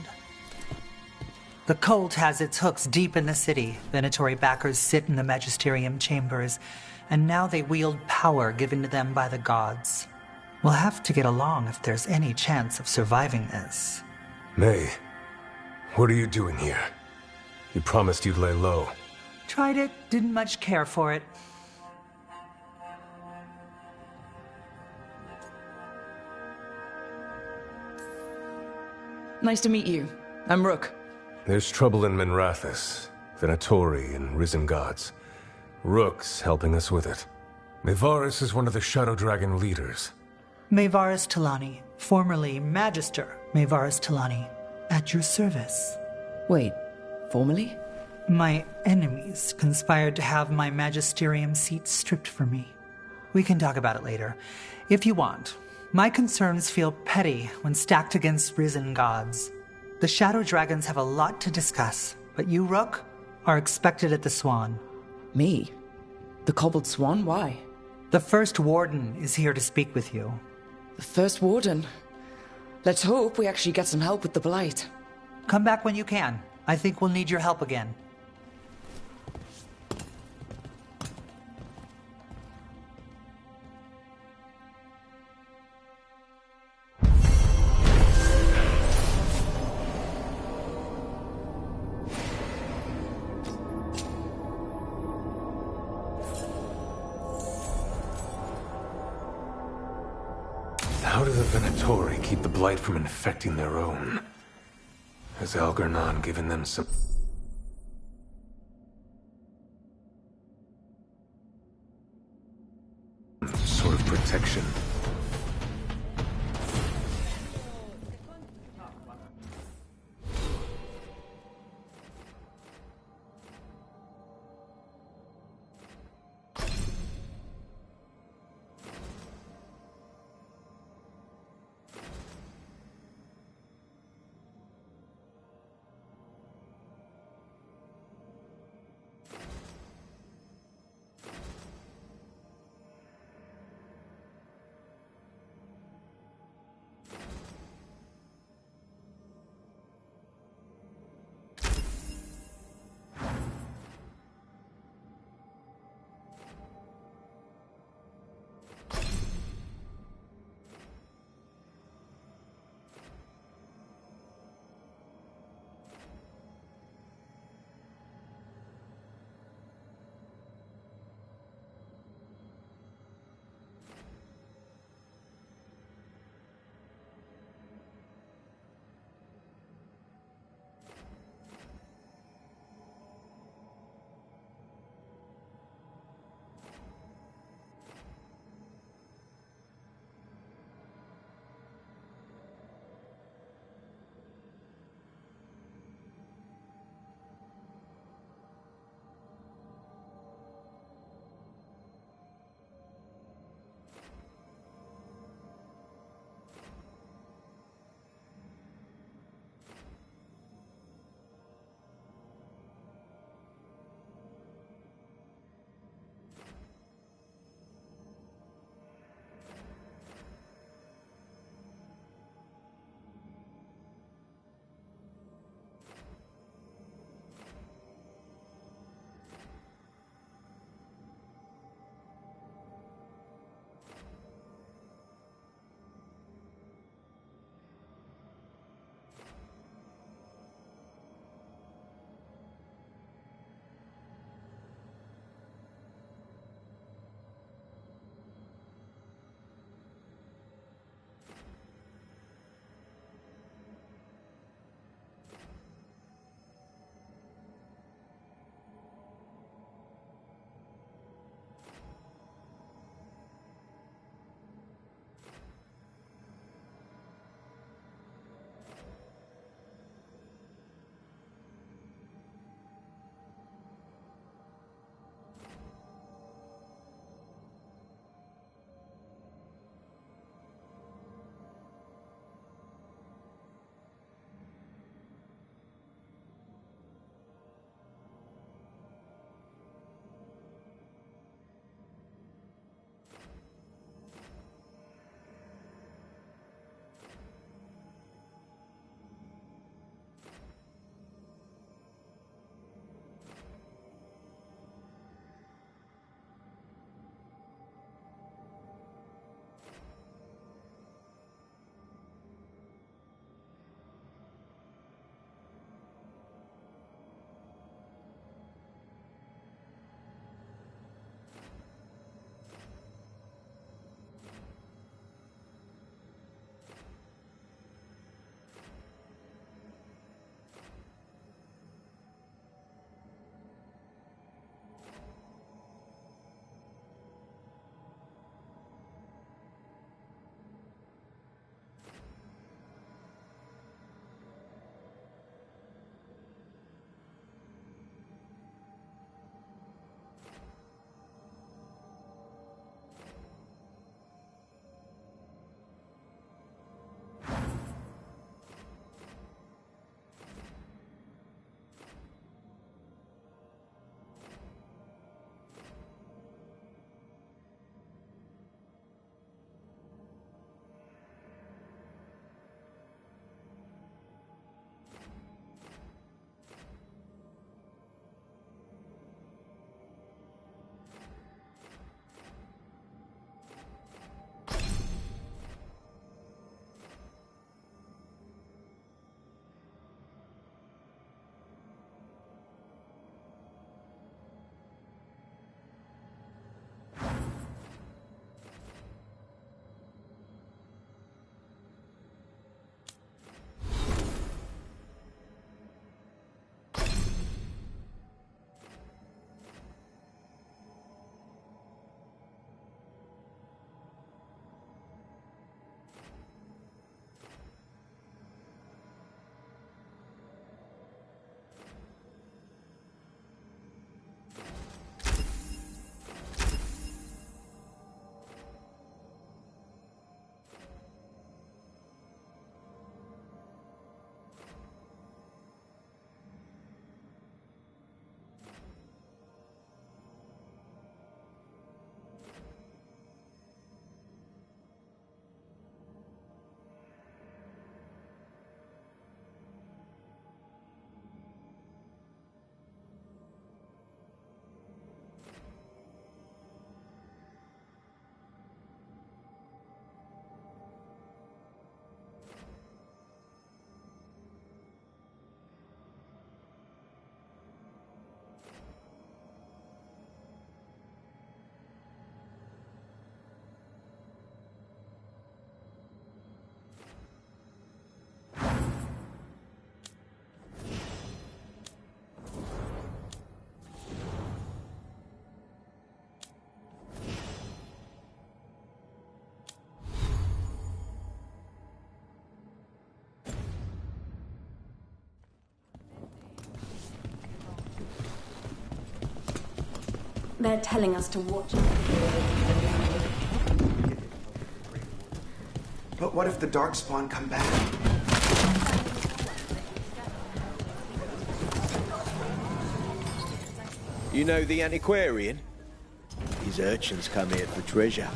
The cult has its hooks deep in the city. Venatori backers sit in the magisterium chambers, and now they wield power given to them by the gods. We'll have to get along if there's any chance of surviving this. May, what are you doing here? You promised you'd lay low. Tried it, didn't much care for it. Nice to meet you. I'm Rook. There's trouble in Minrathous, Venatori and risen gods. Rook's helping us with it. Mayvaris is one of the Shadow Dragon leaders. Mayvaris Talani, formerly Magister Mayvaris Talani, at your service. Wait, formerly? My enemies conspired to have my magisterium seat stripped from me. We can talk about it later, if you want. My concerns feel petty when stacked against risen gods. The Shadow Dragons have a lot to discuss, but you, Rook, are expected at the Swan. Me? The Cobbled Swan? Why? The First Warden is here to speak with you. The First Warden? Let's hope we actually get some help with the Blight. Come back when you can. I think we'll need your help again. How do the Venatori keep the Blight from infecting their own? Has Algernon given them some sort of protection? They're telling us to watch. But what if the Darkspawn come back? You know the antiquarian? His urchins come here for treasure.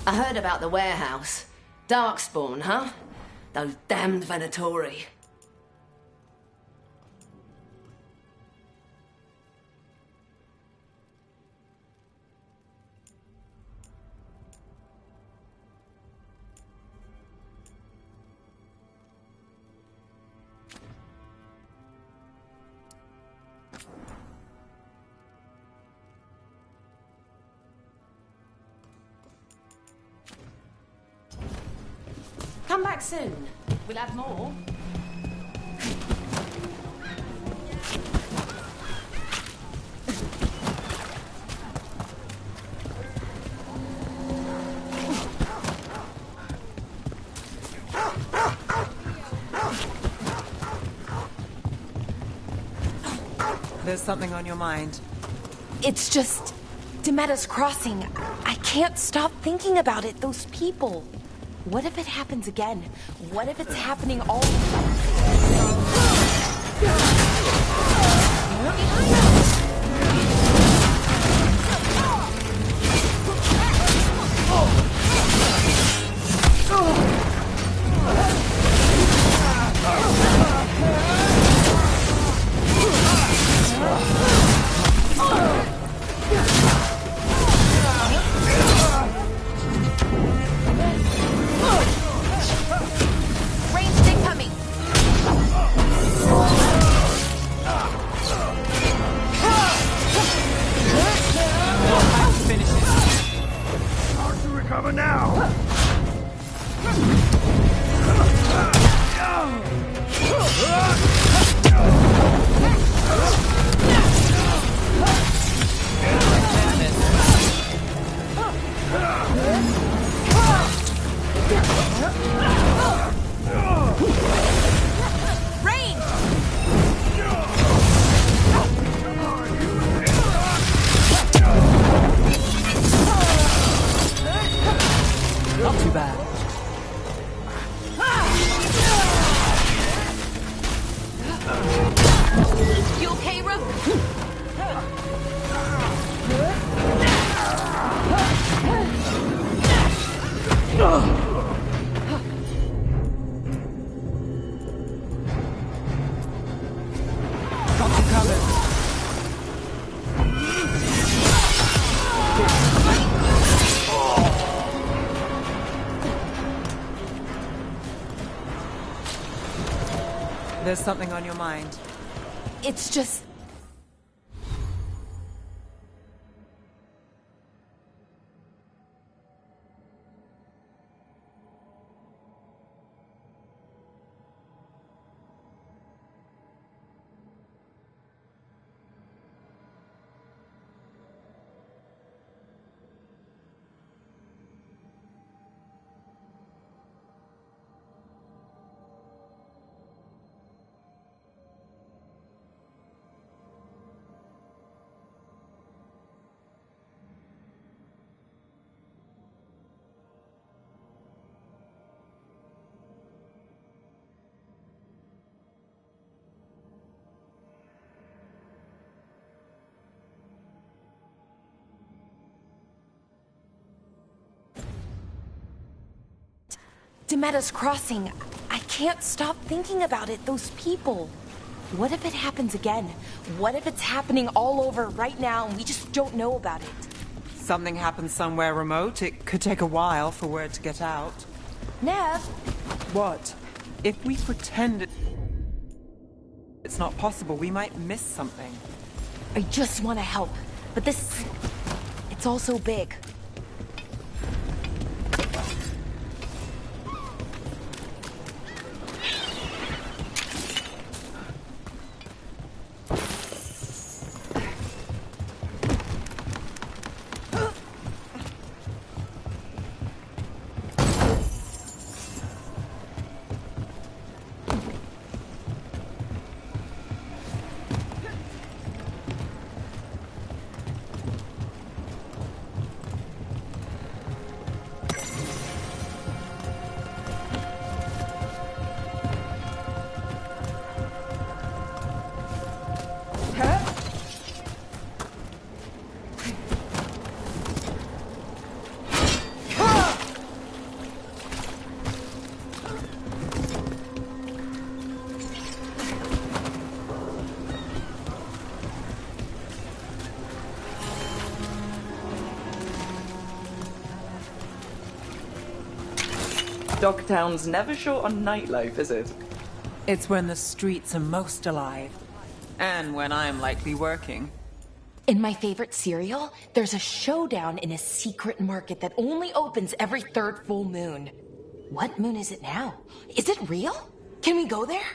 I heard about the warehouse. Darkspawn, huh? Those damned Venatori. Come back soon. We'll have more. There's something on your mind. It's just Demeter's Crossing. I can't stop thinking about it. Those people. What if it happens again? What if it's happening all Not too bad. You okay, Rook? Got you covered. There's something on your mind. It's just... Demeter's Crossing. I can't stop thinking about it. Those people. What if it happens again? What if it's happening all over right now and we just don't know about it? Something happens somewhere remote. It could take a while for word to get out. Nev? What? If we pretend it's not possible, we might miss something. I just want to help. But this... it's all so big. Dogtown's never short on nightlife, is it? It's when the streets are most alive. And when I'm likely working. In my favorite cereal, there's a showdown in a secret market that only opens every third full moon. What moon is it now? Is it real? Can we go there?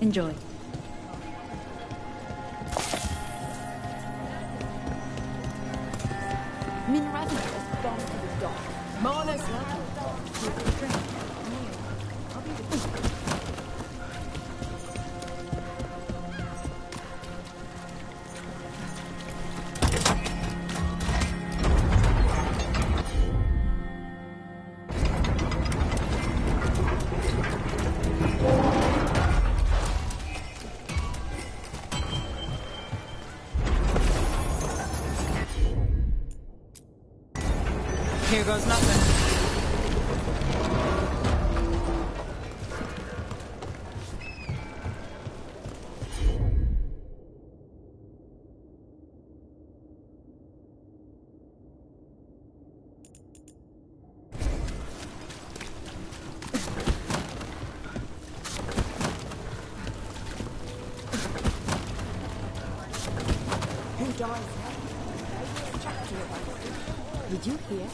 Enjoy. Min Ravi has gone to the dock. Mana's Here goes nothing. Who dies? Did you hear?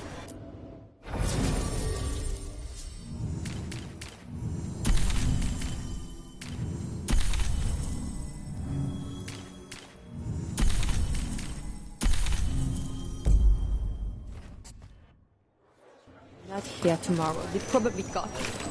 Not here tomorrow. They probably got it.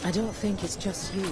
I don't think it's just you.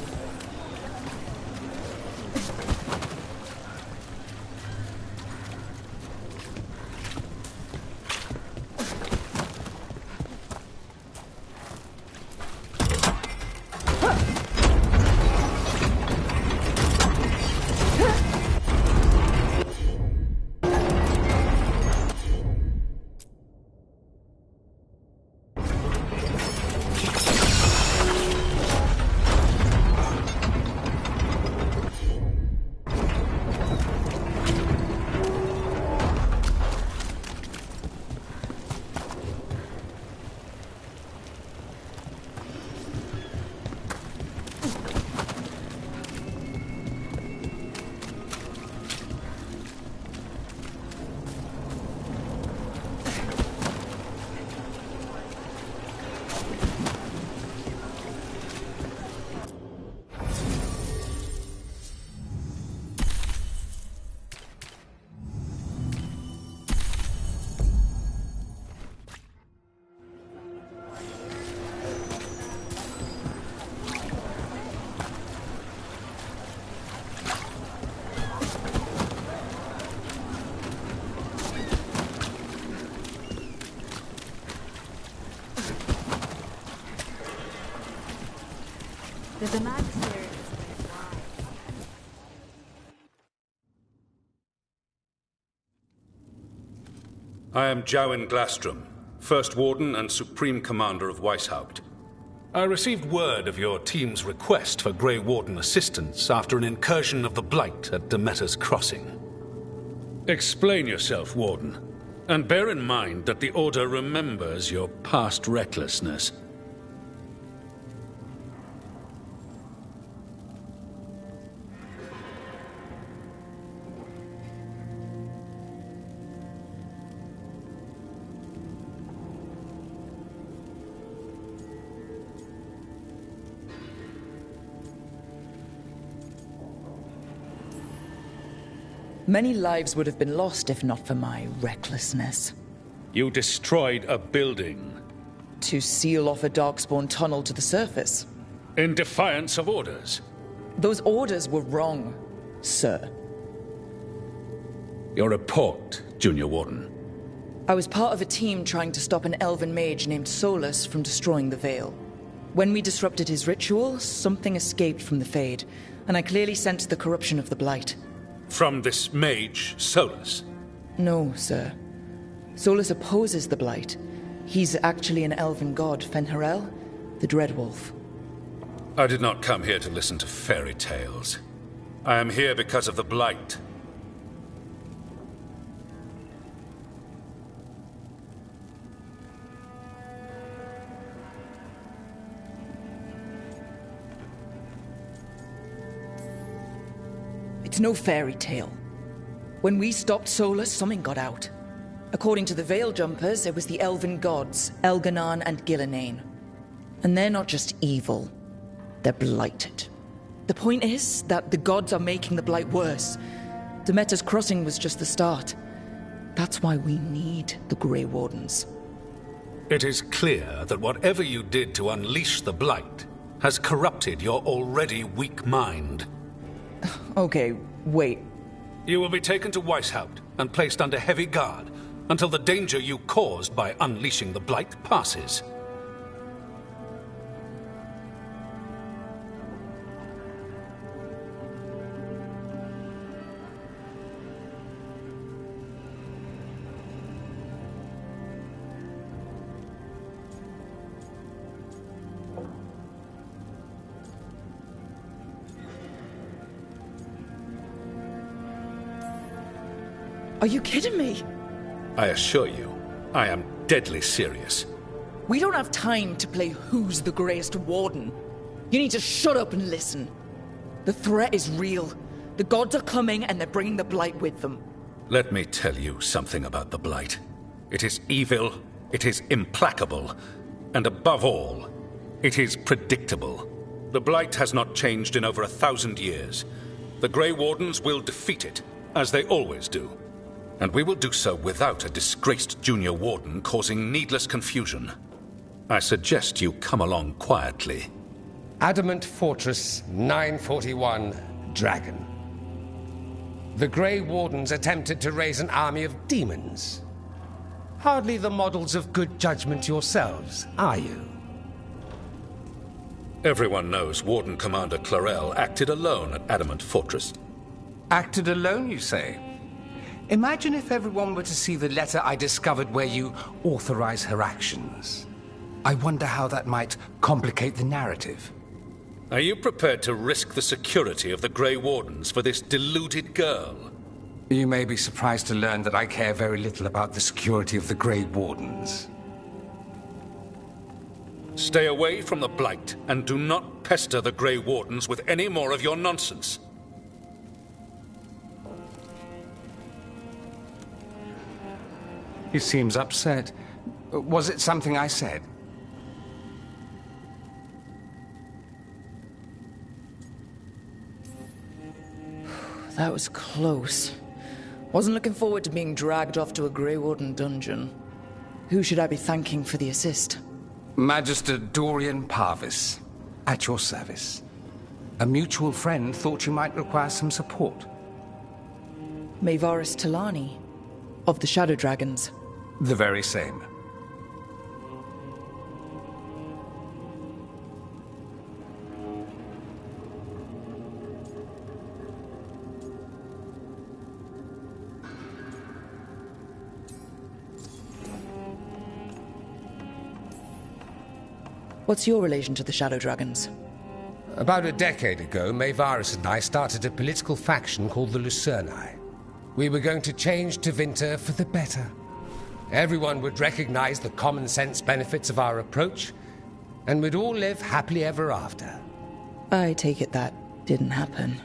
There's a magister. I am Jowen Glastrom, First Warden and Supreme Commander of Weishaupt. I received word of your team's request for Grey Warden assistance after an incursion of the Blight at Demeter's Crossing. Explain yourself, Warden, and bear in mind that the Order remembers your past recklessness. Many lives would have been lost if not for my recklessness. You destroyed a building. To seal off a Darkspawn tunnel to the surface. In defiance of orders. Those orders were wrong, sir. Your report, Junior Warden. I was part of a team trying to stop an elven mage named Solus from destroying the Veil. When we disrupted his ritual, something escaped from the Fade, and I clearly sensed the corruption of the Blight. From this mage, Solus? No, sir. Solus opposes the Blight. He's actually an elven god, Fen'Harel, the Dreadwolf. I did not come here to listen to fairy tales. I am here because of the Blight. It's no fairy tale. When we stopped Solus, something got out. According to the Veil Jumpers, it was the elven gods, Elganon and Gillenane. And they're not just evil, they're blighted. The point is that the gods are making the Blight worse. Demeter's Crossing was just the start. That's why we need the Grey Wardens. It is clear that whatever you did to unleash the Blight has corrupted your already weak mind. Okay, wait. You will be taken to Weishaupt and placed under heavy guard until the danger you caused by unleashing the Blight passes. Are you kidding me? I assure you, I am deadly serious. We don't have time to play who's the greatest warden. You need to shut up and listen. The threat is real. The gods are coming and they're bringing the Blight with them. Let me tell you something about the Blight. It is evil, it is implacable, and above all, it is predictable. The Blight has not changed in over 1,000 years. The Grey Wardens will defeat it, as they always do. And we will do so without a disgraced junior warden causing needless confusion. I suggest you come along quietly. Adamant Fortress 941, Dragon. The Grey Wardens attempted to raise an army of demons. Hardly the models of good judgment yourselves, are you? Everyone knows Warden Commander Clarel acted alone at Adamant Fortress. Acted alone, you say? Imagine if everyone were to see the letter I discovered where you authorize her actions. I wonder how that might complicate the narrative. Are you prepared to risk the security of the Grey Wardens for this deluded girl? You may be surprised to learn that I care very little about the security of the Grey Wardens. Stay away from the Blight, and do not pester the Grey Wardens with any more of your nonsense. He seems upset. Was it something I said? That was close. Wasn't looking forward to being dragged off to a Grey Warden dungeon. Who should I be thanking for the assist? Magister Dorian Parvis, at your service. A mutual friend thought you might require some support. Maevaris Talani, of the Shadow Dragons. The very same. What's your relation to the Shadow Dragons? About a decade ago, Maevaris and I started a political faction called the Lucerni. We were going to change Tevinter for the better. Everyone would recognize the common sense benefits of our approach, and we'd all live happily ever after. I take it that didn't happen.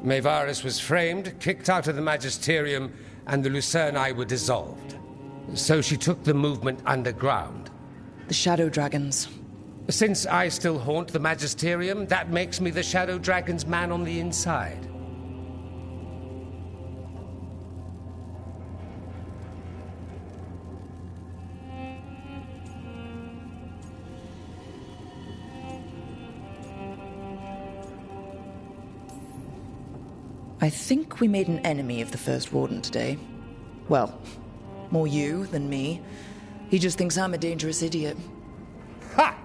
Maevaris was framed, kicked out of the Magisterium, and the Lucerni were dissolved. So she took the movement underground. The Shadow Dragons. Since I still haunt the Magisterium, that makes me the Shadow Dragon's man on the inside. I think we made an enemy of the First Warden today. Well, more you than me. He just thinks I'm a dangerous idiot. Ha!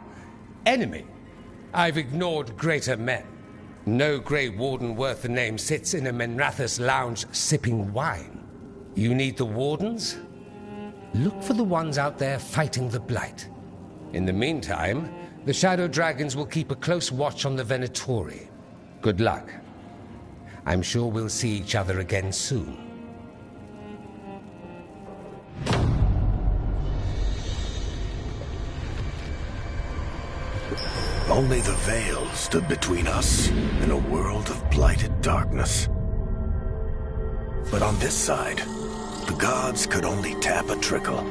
Enemy? I've ignored greater men. No Grey Warden worth the name sits in a Menrathus lounge sipping wine. You need the Wardens? Look for the ones out there fighting the Blight. In the meantime, the Shadow Dragons will keep a close watch on the Venatori. Good luck. I'm sure we'll see each other again soon. Only the Veil stood between us and a world of blighted darkness. But on this side, the gods could only tap a trickle.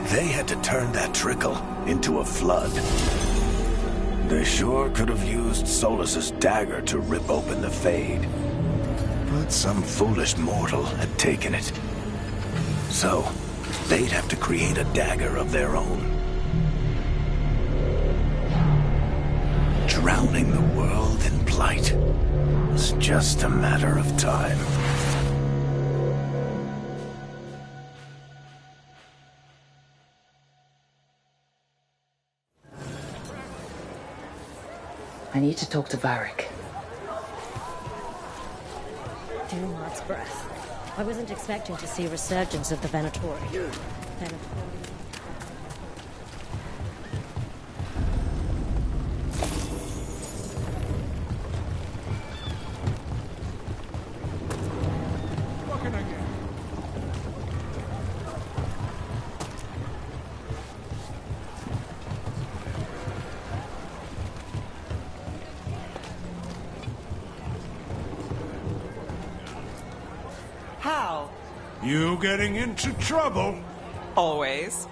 They had to turn that trickle into a flood. They sure could have used Solus's dagger to rip open the Fade. But some foolish mortal had taken it. So, they'd have to create a dagger of their own. Drowning the world in blight was just a matter of time. I need to talk to Varric. Dumart's breath. I wasn't expecting to see a resurgence of the Venatori. What can I get? How? You getting into trouble? Always.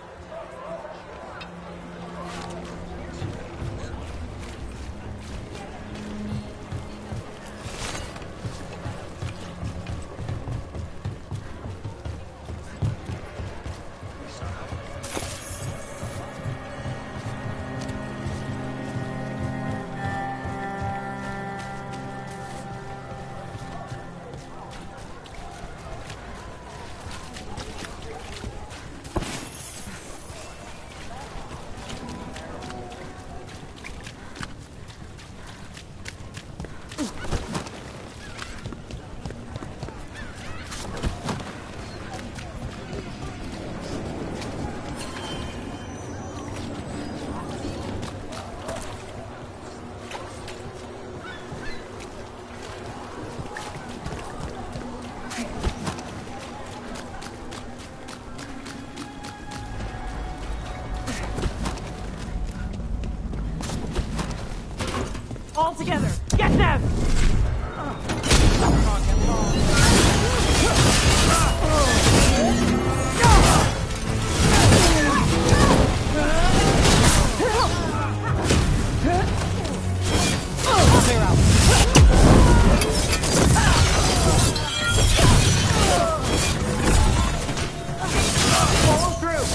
All together! Get them! Clear out. Follow through!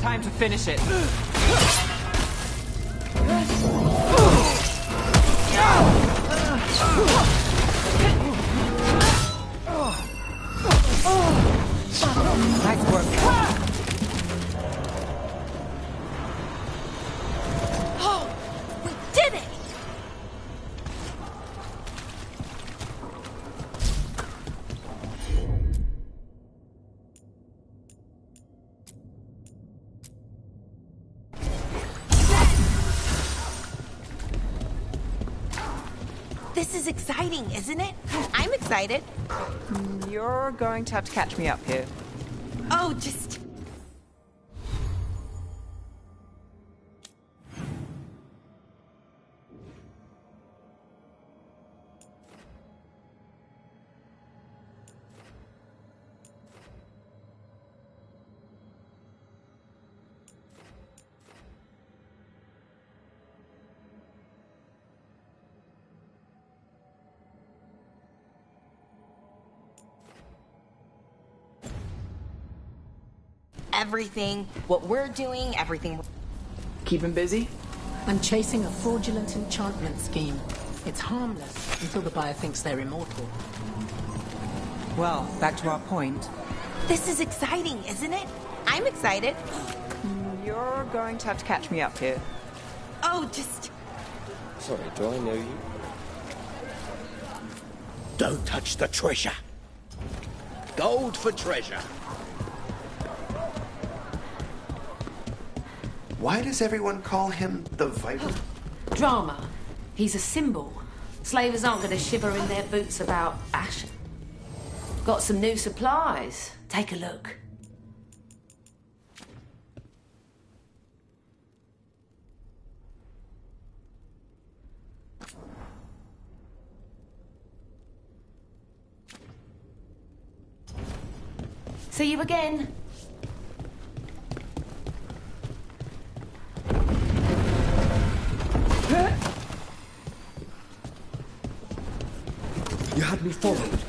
Time to finish it. Nice work. This is exciting, isn't it? I'm excited. You're going to have to catch me up here. Oh, just... Everything, what we're doing, everything... Keep him busy? I'm chasing a fraudulent enchantment scheme. It's harmless until the buyer thinks they're immortal. Well, back to our point. This is exciting, isn't it? I'm excited. You're going to have to catch me up here. Oh, just... Sorry, do I know you? Don't touch the treasure. Gold for treasure. Why does everyone call him the Viper? Drama. He's a symbol. Slavers aren't going to shiver in their boots about fashion. Got some new supplies. Take a look. See you again. You had me followed.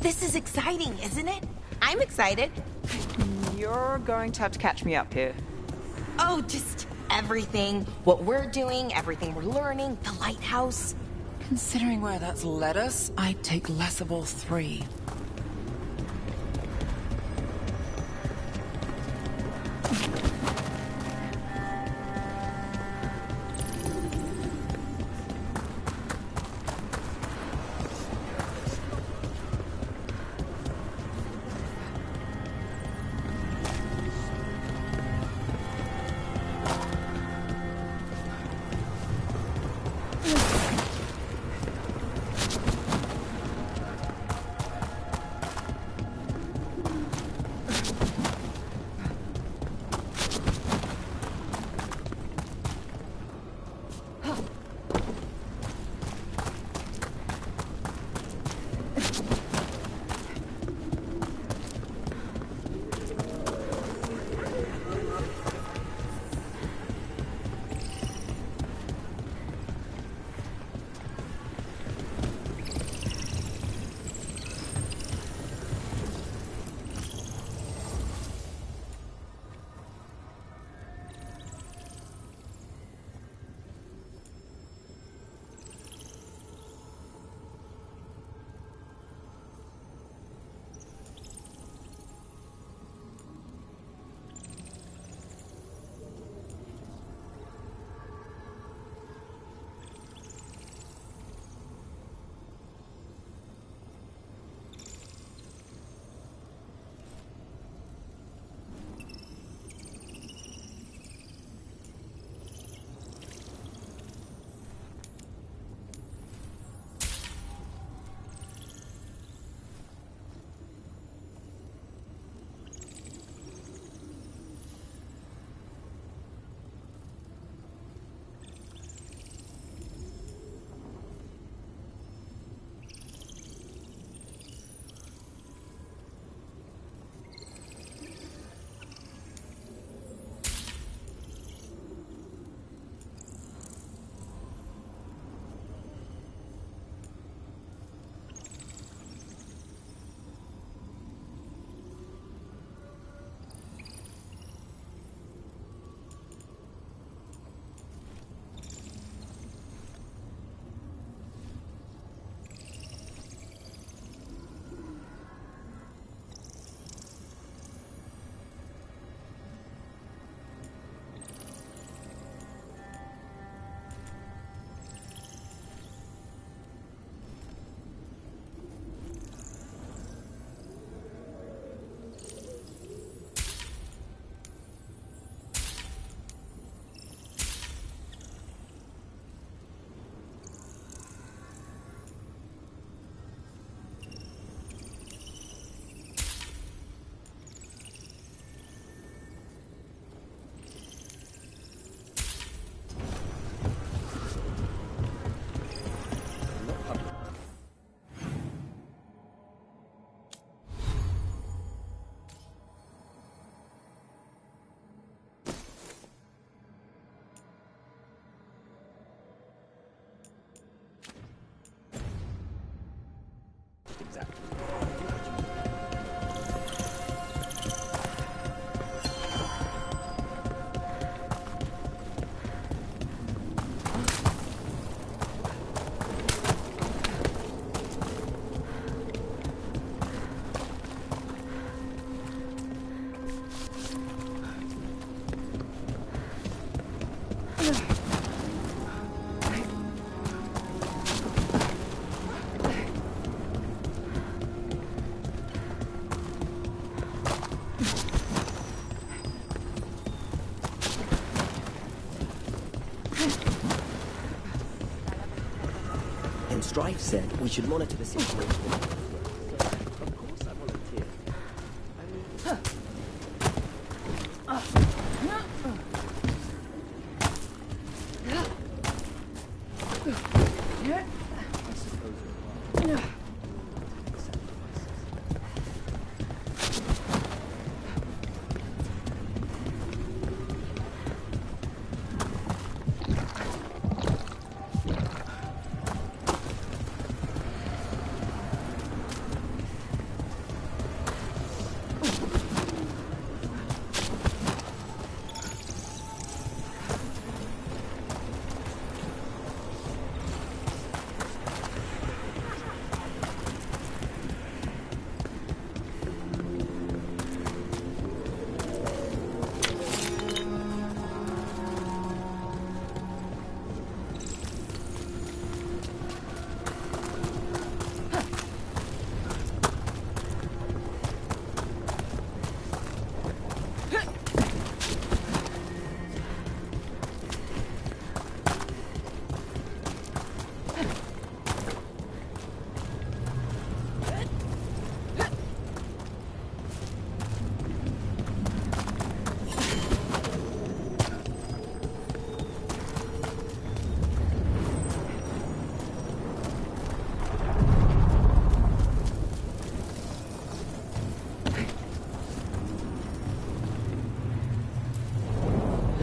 This is exciting, isn't it? I'm excited. You're going to have to catch me up here. Oh, just everything. What we're doing, everything we're learning, the lighthouse. Considering where that's led us, I'd take less of all three. And Strife said we should monitor the situation. Of course I volunteered.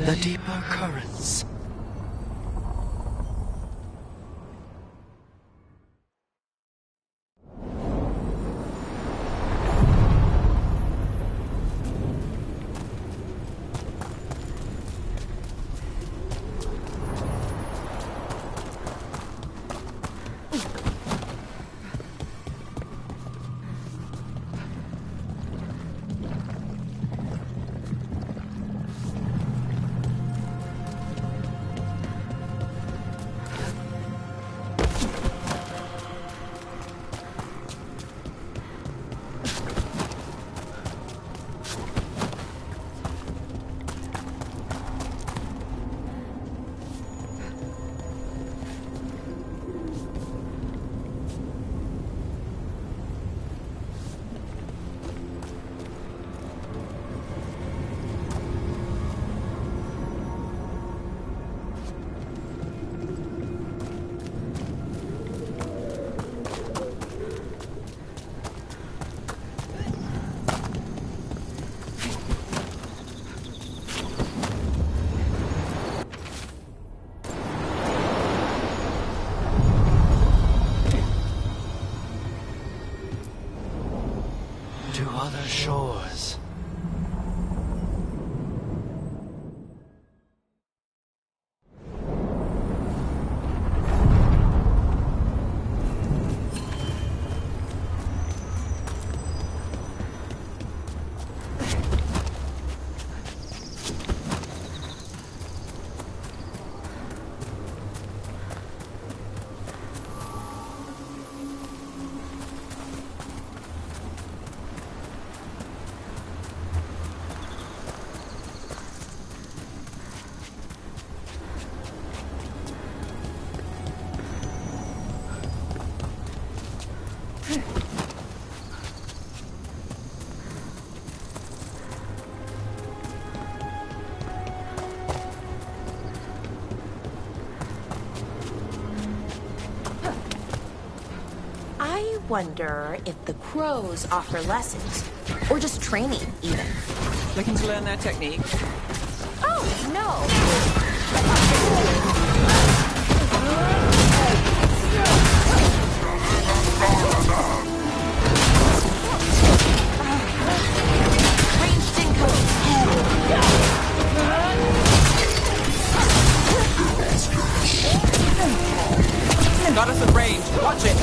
The deeper currents. To other shores. I wonder if the crows offer lessons, or just training, even. Looking to learn their technique? Oh, no. Ranged Got us at range. Watch it.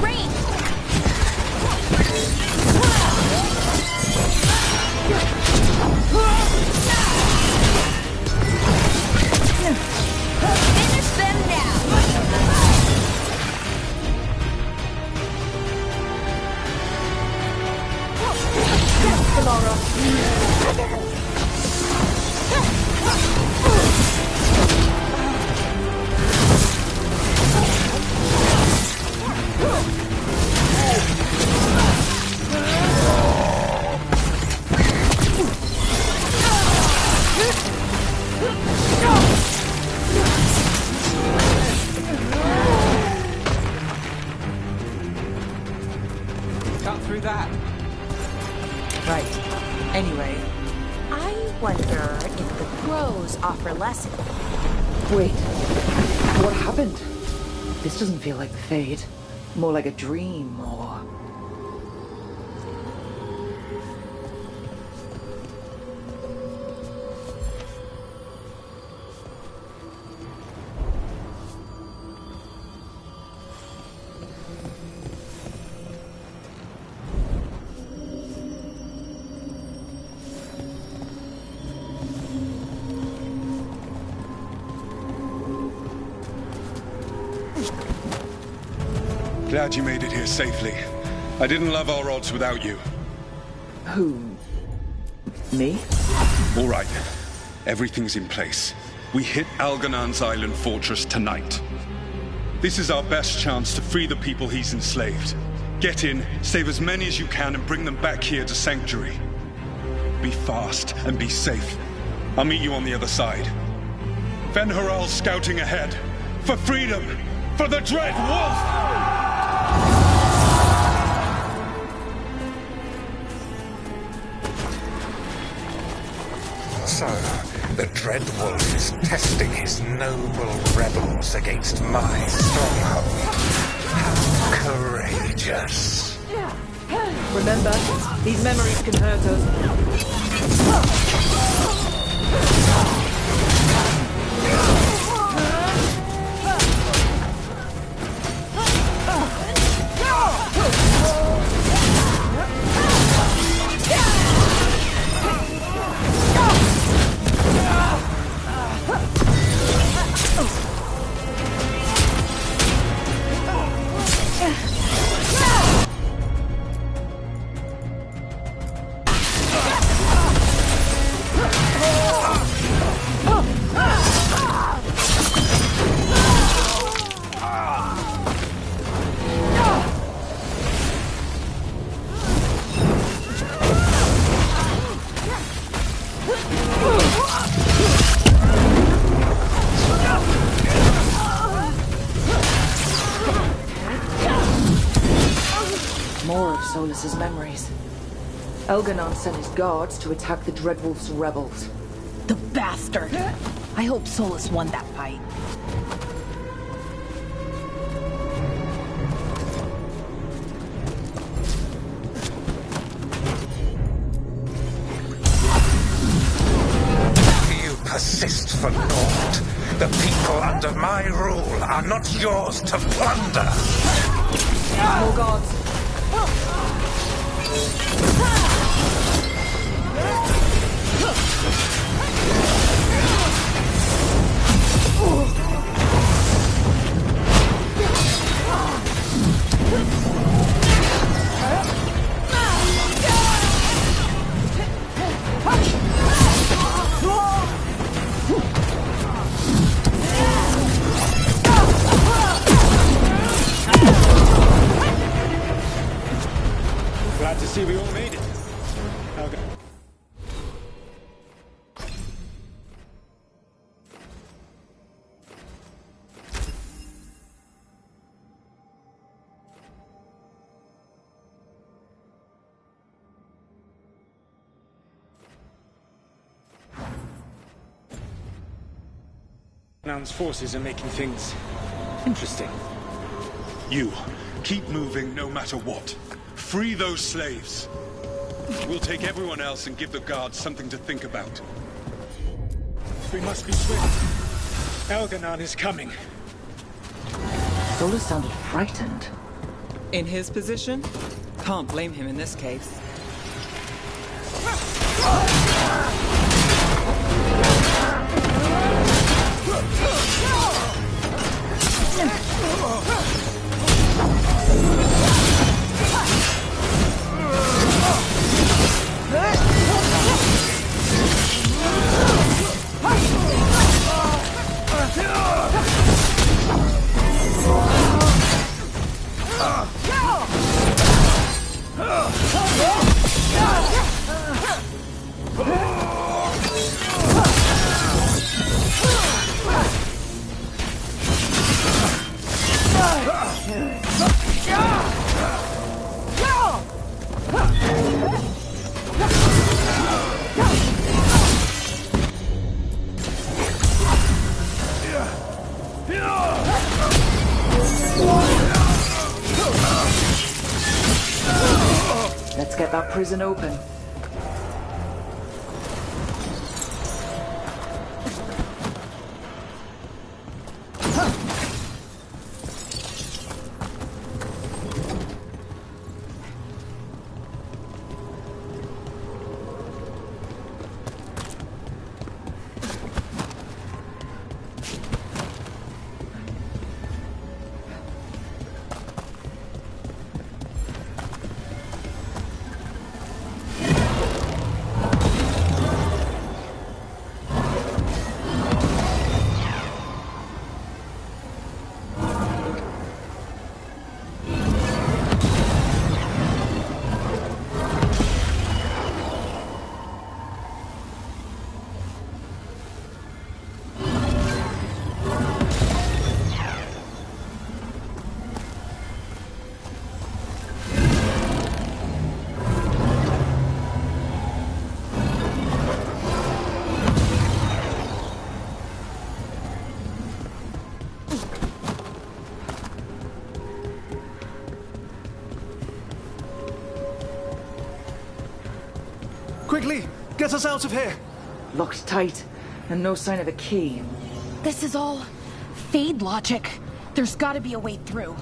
Range. Finish them now. Yes, Laura. wonder if the crows offer lessons. Wait, what happened? This doesn't feel like the Fade. More like a dream, or... Glad you made it here safely. I didn't love our odds without you. Who? Me? All right. Everything's in place. We hit Alganan's island fortress tonight. This is our best chance to free the people he's enslaved. Get in, save as many as you can, and bring them back here to Sanctuary. Be fast and be safe. I'll meet you on the other side. Fen-Haral's scouting ahead. For freedom! For the Dread Wolf! So, the Dread Wolf is testing his noble rebels against my stronghold. How courageous. Remember, these memories can hurt us. More of Solus's memories. Elganon sent his guards to attack the Dreadwolf's rebels. The bastard! I hope Solus won that fight. You persist for naught. The people under my rule are not yours to plunder. More guards. Glad to see we all made it. Okay. Nan's forces are making things interesting. You, keep moving no matter what. Free those slaves. We'll take everyone else and give the guards something to think about. We must be swift. Elganon is coming. Solus sounded frightened. In his position, can't blame him in this case. prison open. Quickly! Get us out of here! Locked tight, and no sign of a key. This is all Fade logic. There's gotta be a way through.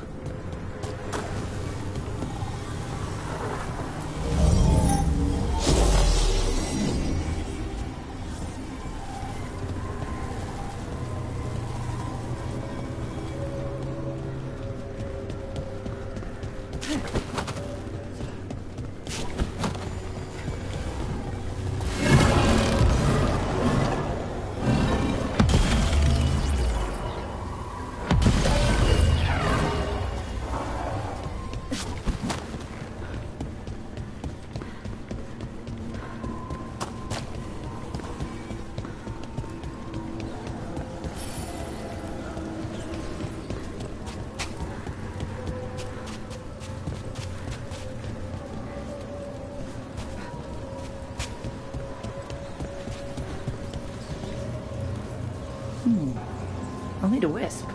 I'll need a wisp.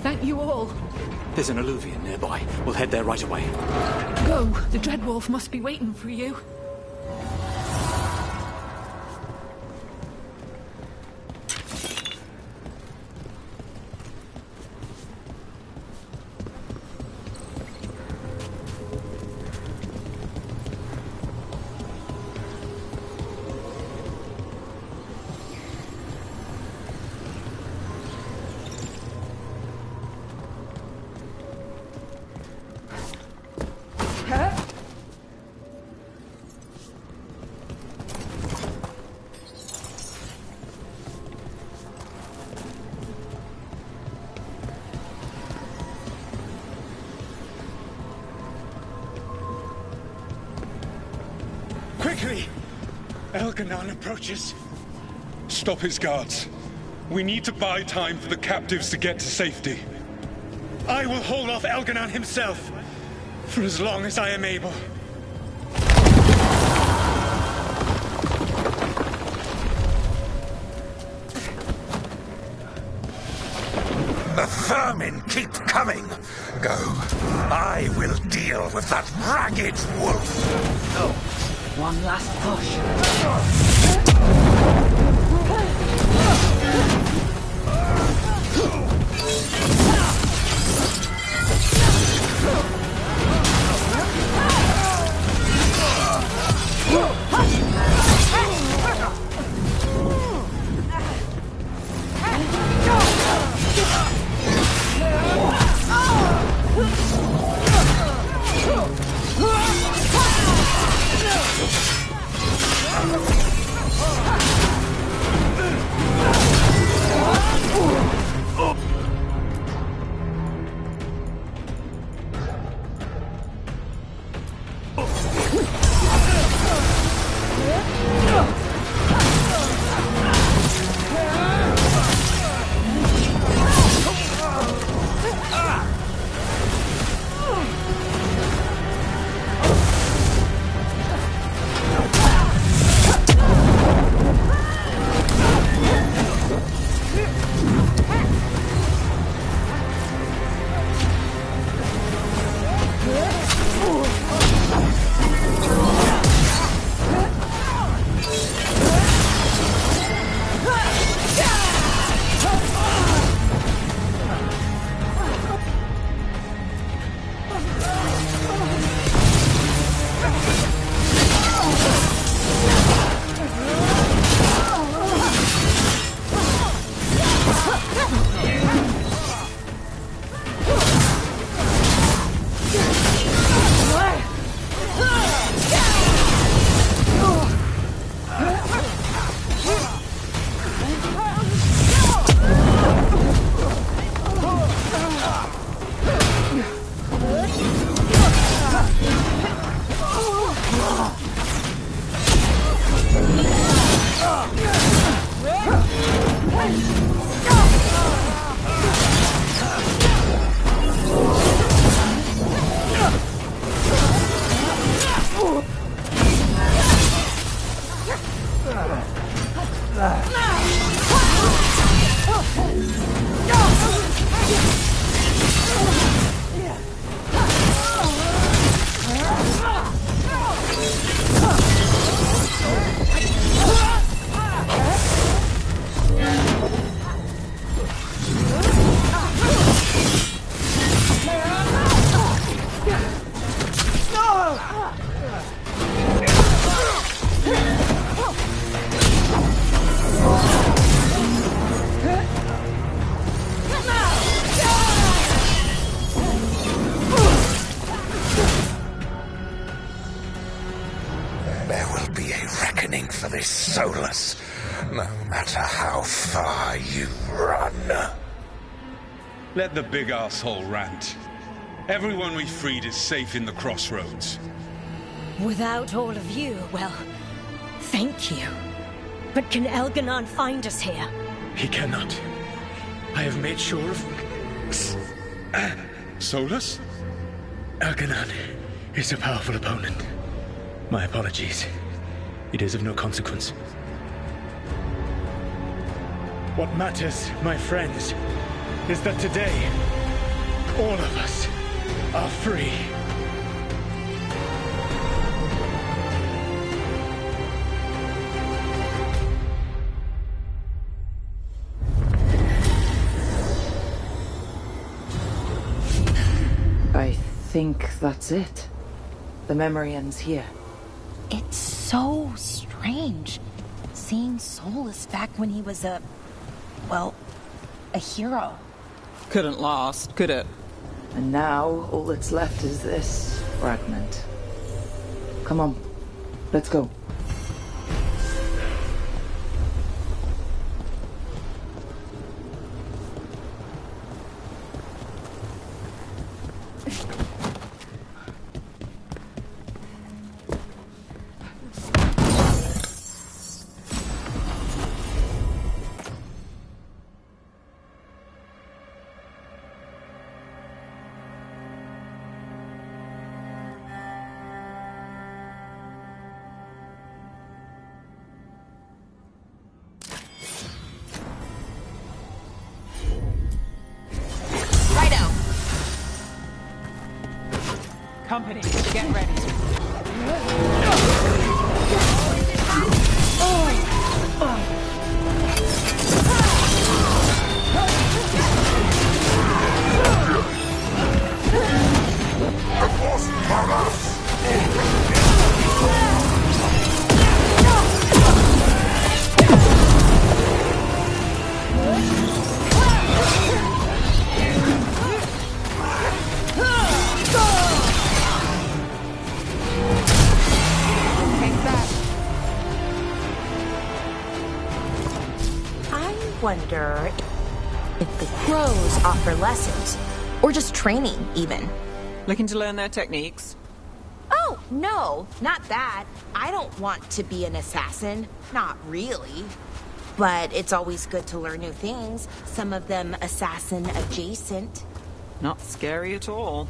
Thank you all. There's an alluvion nearby. We'll head there right away. Go. The Dreadwolf must be waiting for you. Quickly! Elganon approaches. Stop his guards. We need to buy time for the captives to get to safety. I will hold off Elganon himself, for as long as I am able. The vermin keep coming. Go. I will deal with that ragged wolf. One last push. There will be a reckoning for this Solus, no matter how far you run. Let the big asshole rant. Everyone we freed is safe in the crossroads. Without all of you, well, thank you. But can Elganon find us here? He cannot. I have made sure of... Solus? Elganon is a powerful opponent. My apologies. It is of no consequence. What matters, my friends, is that today, all of us are free. I think that's it. The memory ends here. It's so strange. Seeing Solus back when he was a hero. Couldn't last, could it? And now, all that's left is this fragment. Come on, let's go. Company, get ready. wonder if the crows offer lessons, or just training, even. Looking to learn their techniques? Oh, no, not that. I don't want to be an assassin. Not really. But it's always good to learn new things, some of them assassin adjacent. Not scary at all.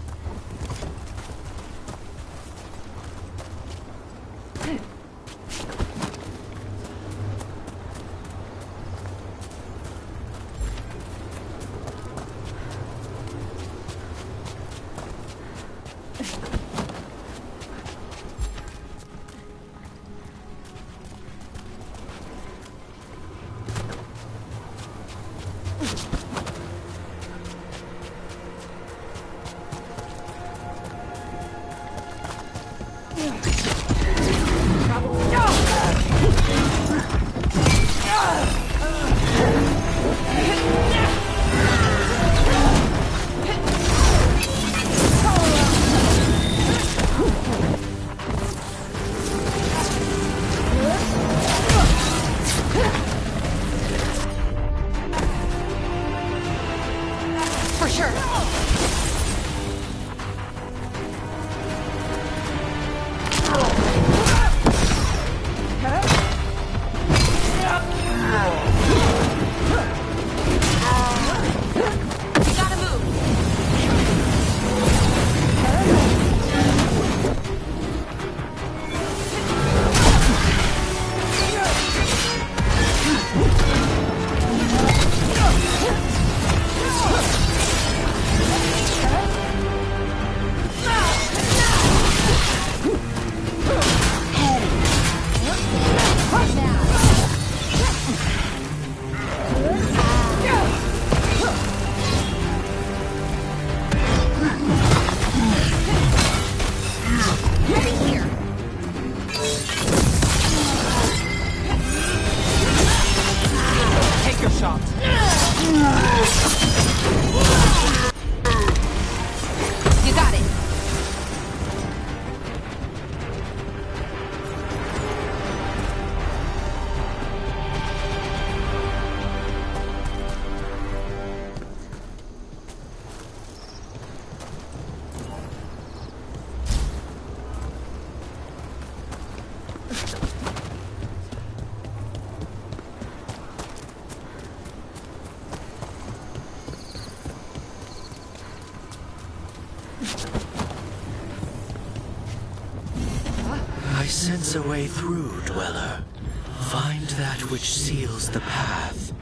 I sense a way through, Dweller. Find that which seals the path.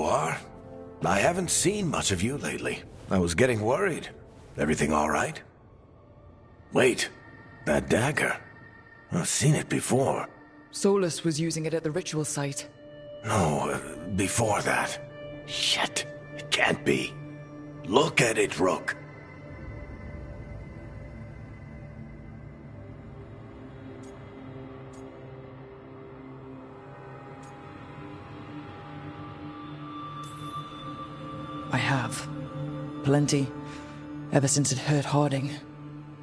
you are. I haven't seen much of you lately. I was getting worried. Everything all right? Wait, that dagger. I've seen it before. Solus was using it at the ritual site. No, before that. Shit, it can't be. Look at it, Rook. I have. Plenty. Ever since it hurt Harding.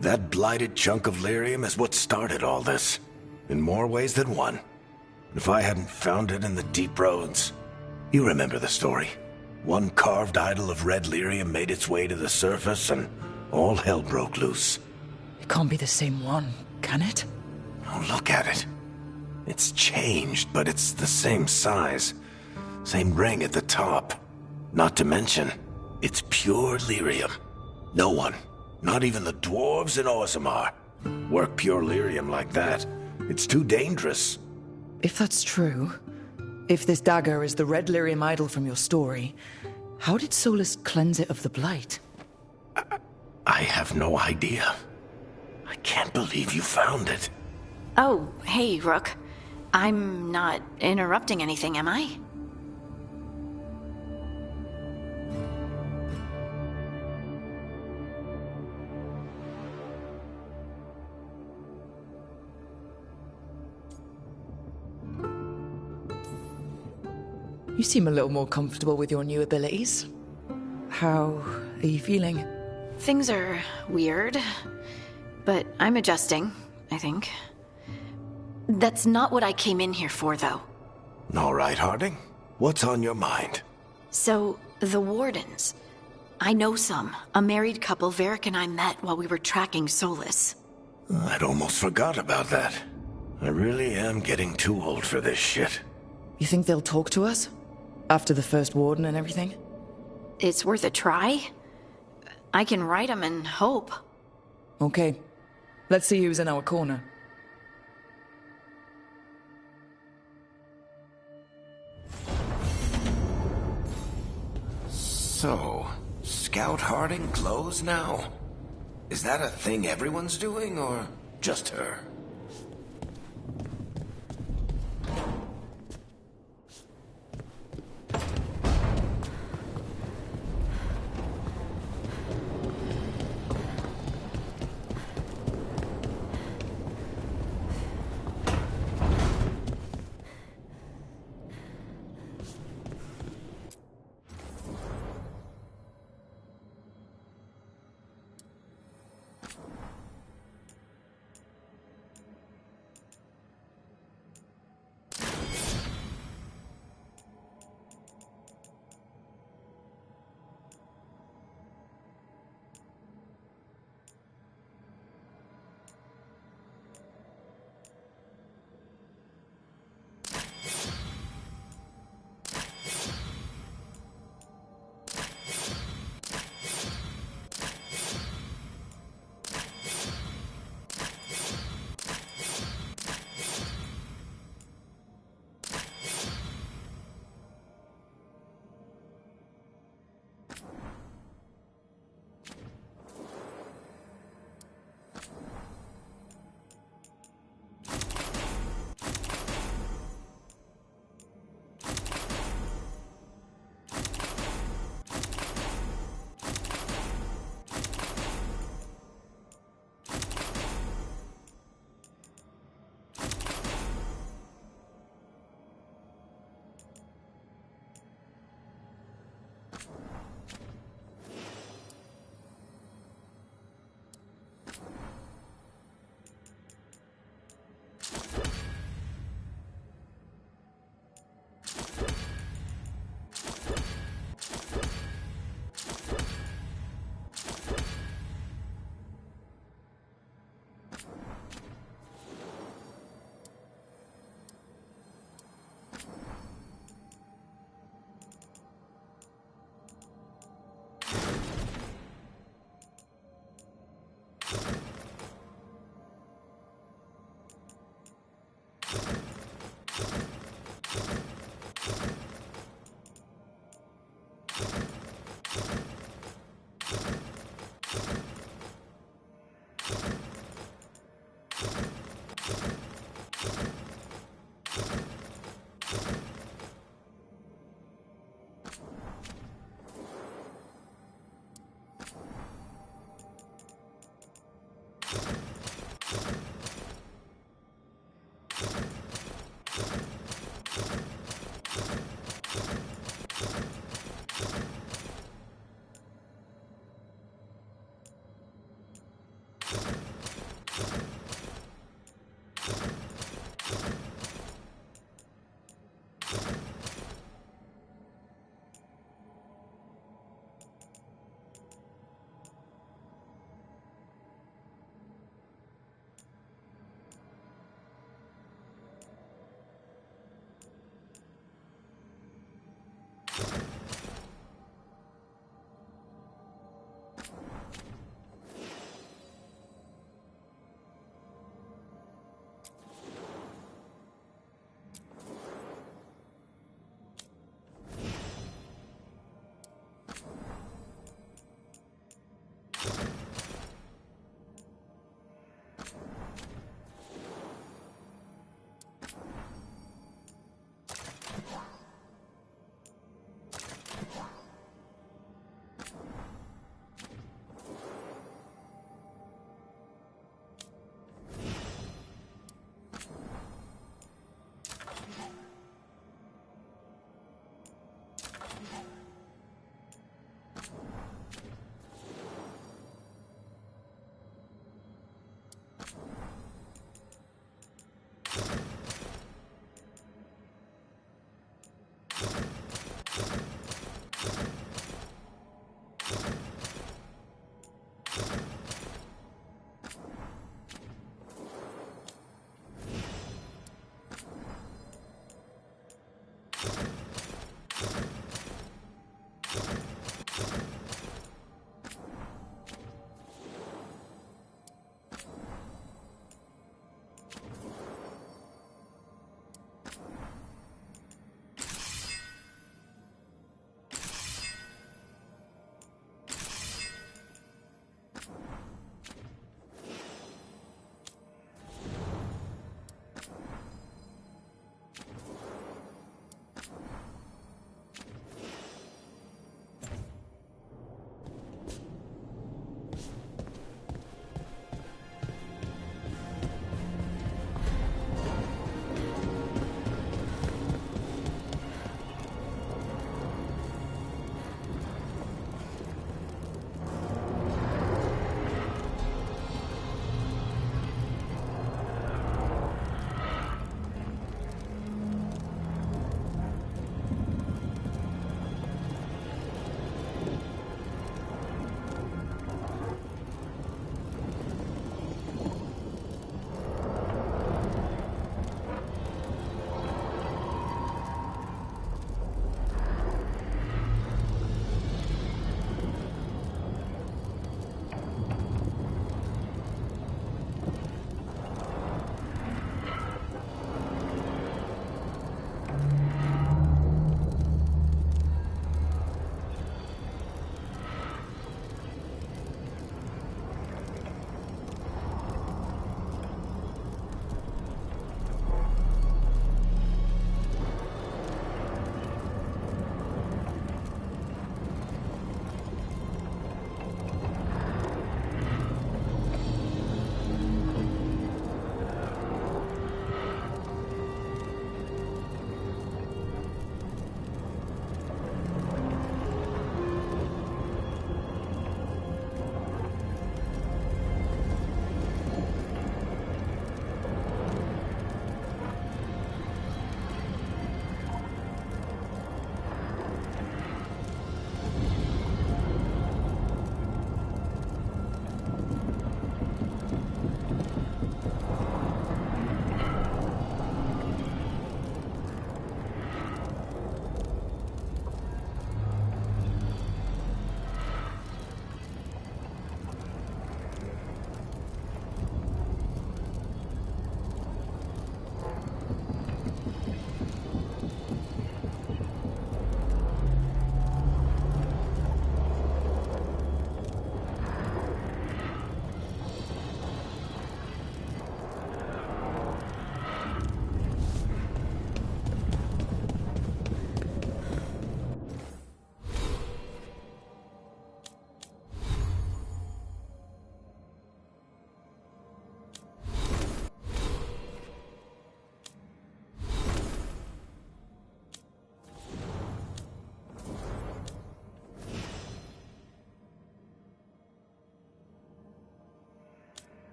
That blighted chunk of lyrium is what started all this. In more ways than one. If I hadn't found it in the deep roads... You remember the story. One carved idol of red lyrium made its way to the surface and all hell broke loose. It can't be the same one, can it? Oh, look at it. It's changed, but it's the same size. Same ring at the top. Not to mention, it's pure lyrium. No one, not even the dwarves in Orzammar, work pure lyrium like that. It's too dangerous. If that's true, if this dagger is the red lyrium idol from your story, how did Solus cleanse it of the blight? I have no idea. I can't believe you found it. Oh, hey, Rook. I'm not interrupting anything, am I? You seem a little more comfortable with your new abilities. How are you feeling? Things are weird, but I'm adjusting, I think. That's not what I came in here for, though. All right, Harding. What's on your mind? So, the Wardens. I know some. A married couple Varric and I met while we were tracking Solus. I'd almost forgot about that. I really am getting too old for this shit. You think they'll talk to us? After the first warden and everything? It's worth a try. I can write them and hope. Okay. Let's see who's in our corner. So, Scout Harding glows now? Is that a thing everyone's doing, or just her?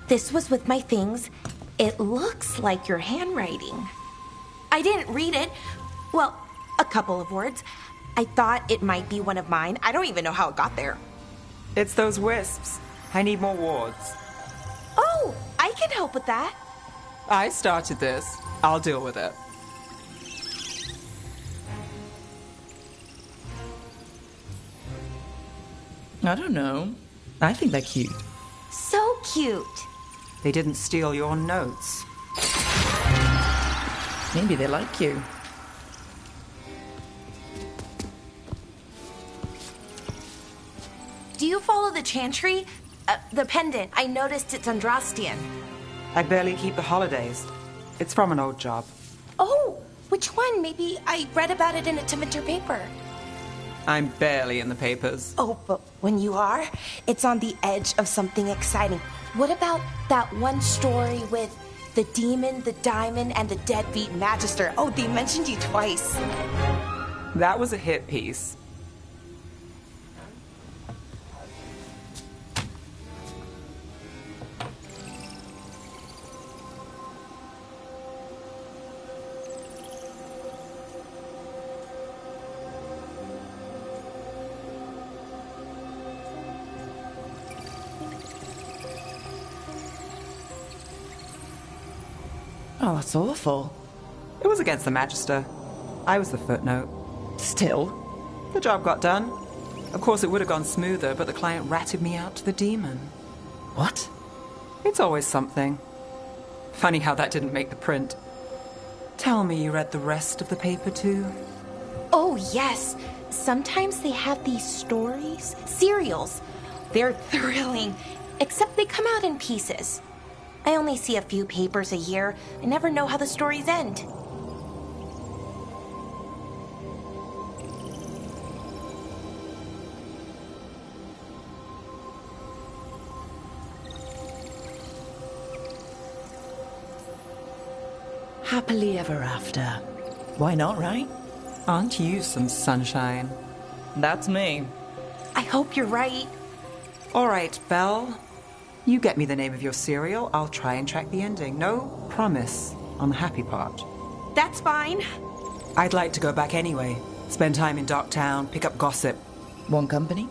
This was with my things. It looks like your handwriting. I didn't read it. Well, a couple of words. I thought it might be one of mine. I don't even know how it got there. It's those wisps. I need more wards. Oh, I can help with that. I started this. I'll deal with it. I don't know. I think they're cute. So cute. They didn't steal your notes. Maybe they like you. Do you follow the chantry? The pendant. I noticed it's Andrastian. I barely keep the holidays. It's from an old job. Oh, which one? Maybe I read about it in a Timenter paper. I'm barely in the papers. Oh, but when you are, it's on the edge of something exciting. What about that one story with the demon, the diamond, and the deadbeat magister? Oh, they mentioned you twice. That was a hit piece. Oh, that's awful. It was against the Magister. I was the footnote. Still? The job got done. Of course, it would have gone smoother, but the client ratted me out to the demon. What? It's always something. Funny how that didn't make the print. Tell me you read the rest of the paper, too? Oh, yes. Sometimes they have these stories, serials. They're thrilling, except they come out in pieces. I only see a few papers a year. I never know how the stories end. Happily ever after. Why not, right? Aren't you some sunshine? That's me. I hope you're right. All right, Belle. You get me the name of your serial, I'll try and track the ending. No promise on the happy part. That's fine. I'd like to go back anyway. Spend time in Darktown, pick up gossip. One company?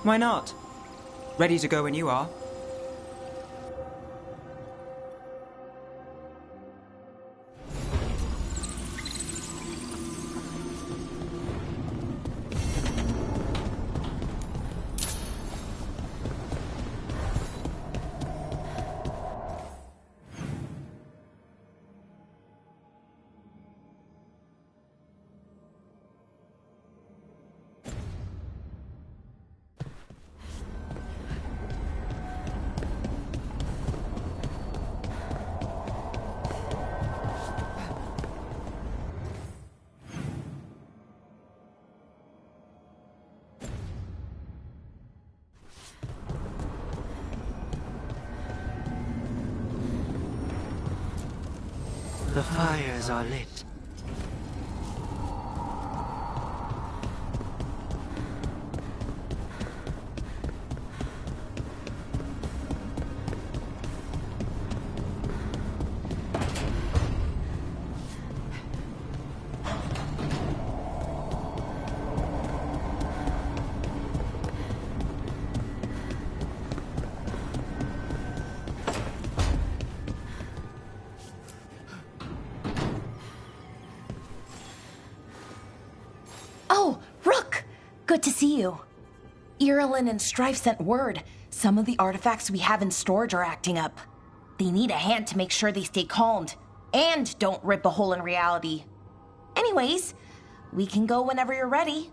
Why not? Ready to go when you are. The fires are lit. Good to see you. Irulan and Strife sent word. Some of the artifacts we have in storage are acting up. They need a hand to make sure they stay calmed. And don't rip a hole in reality. Anyways, we can go whenever you're ready.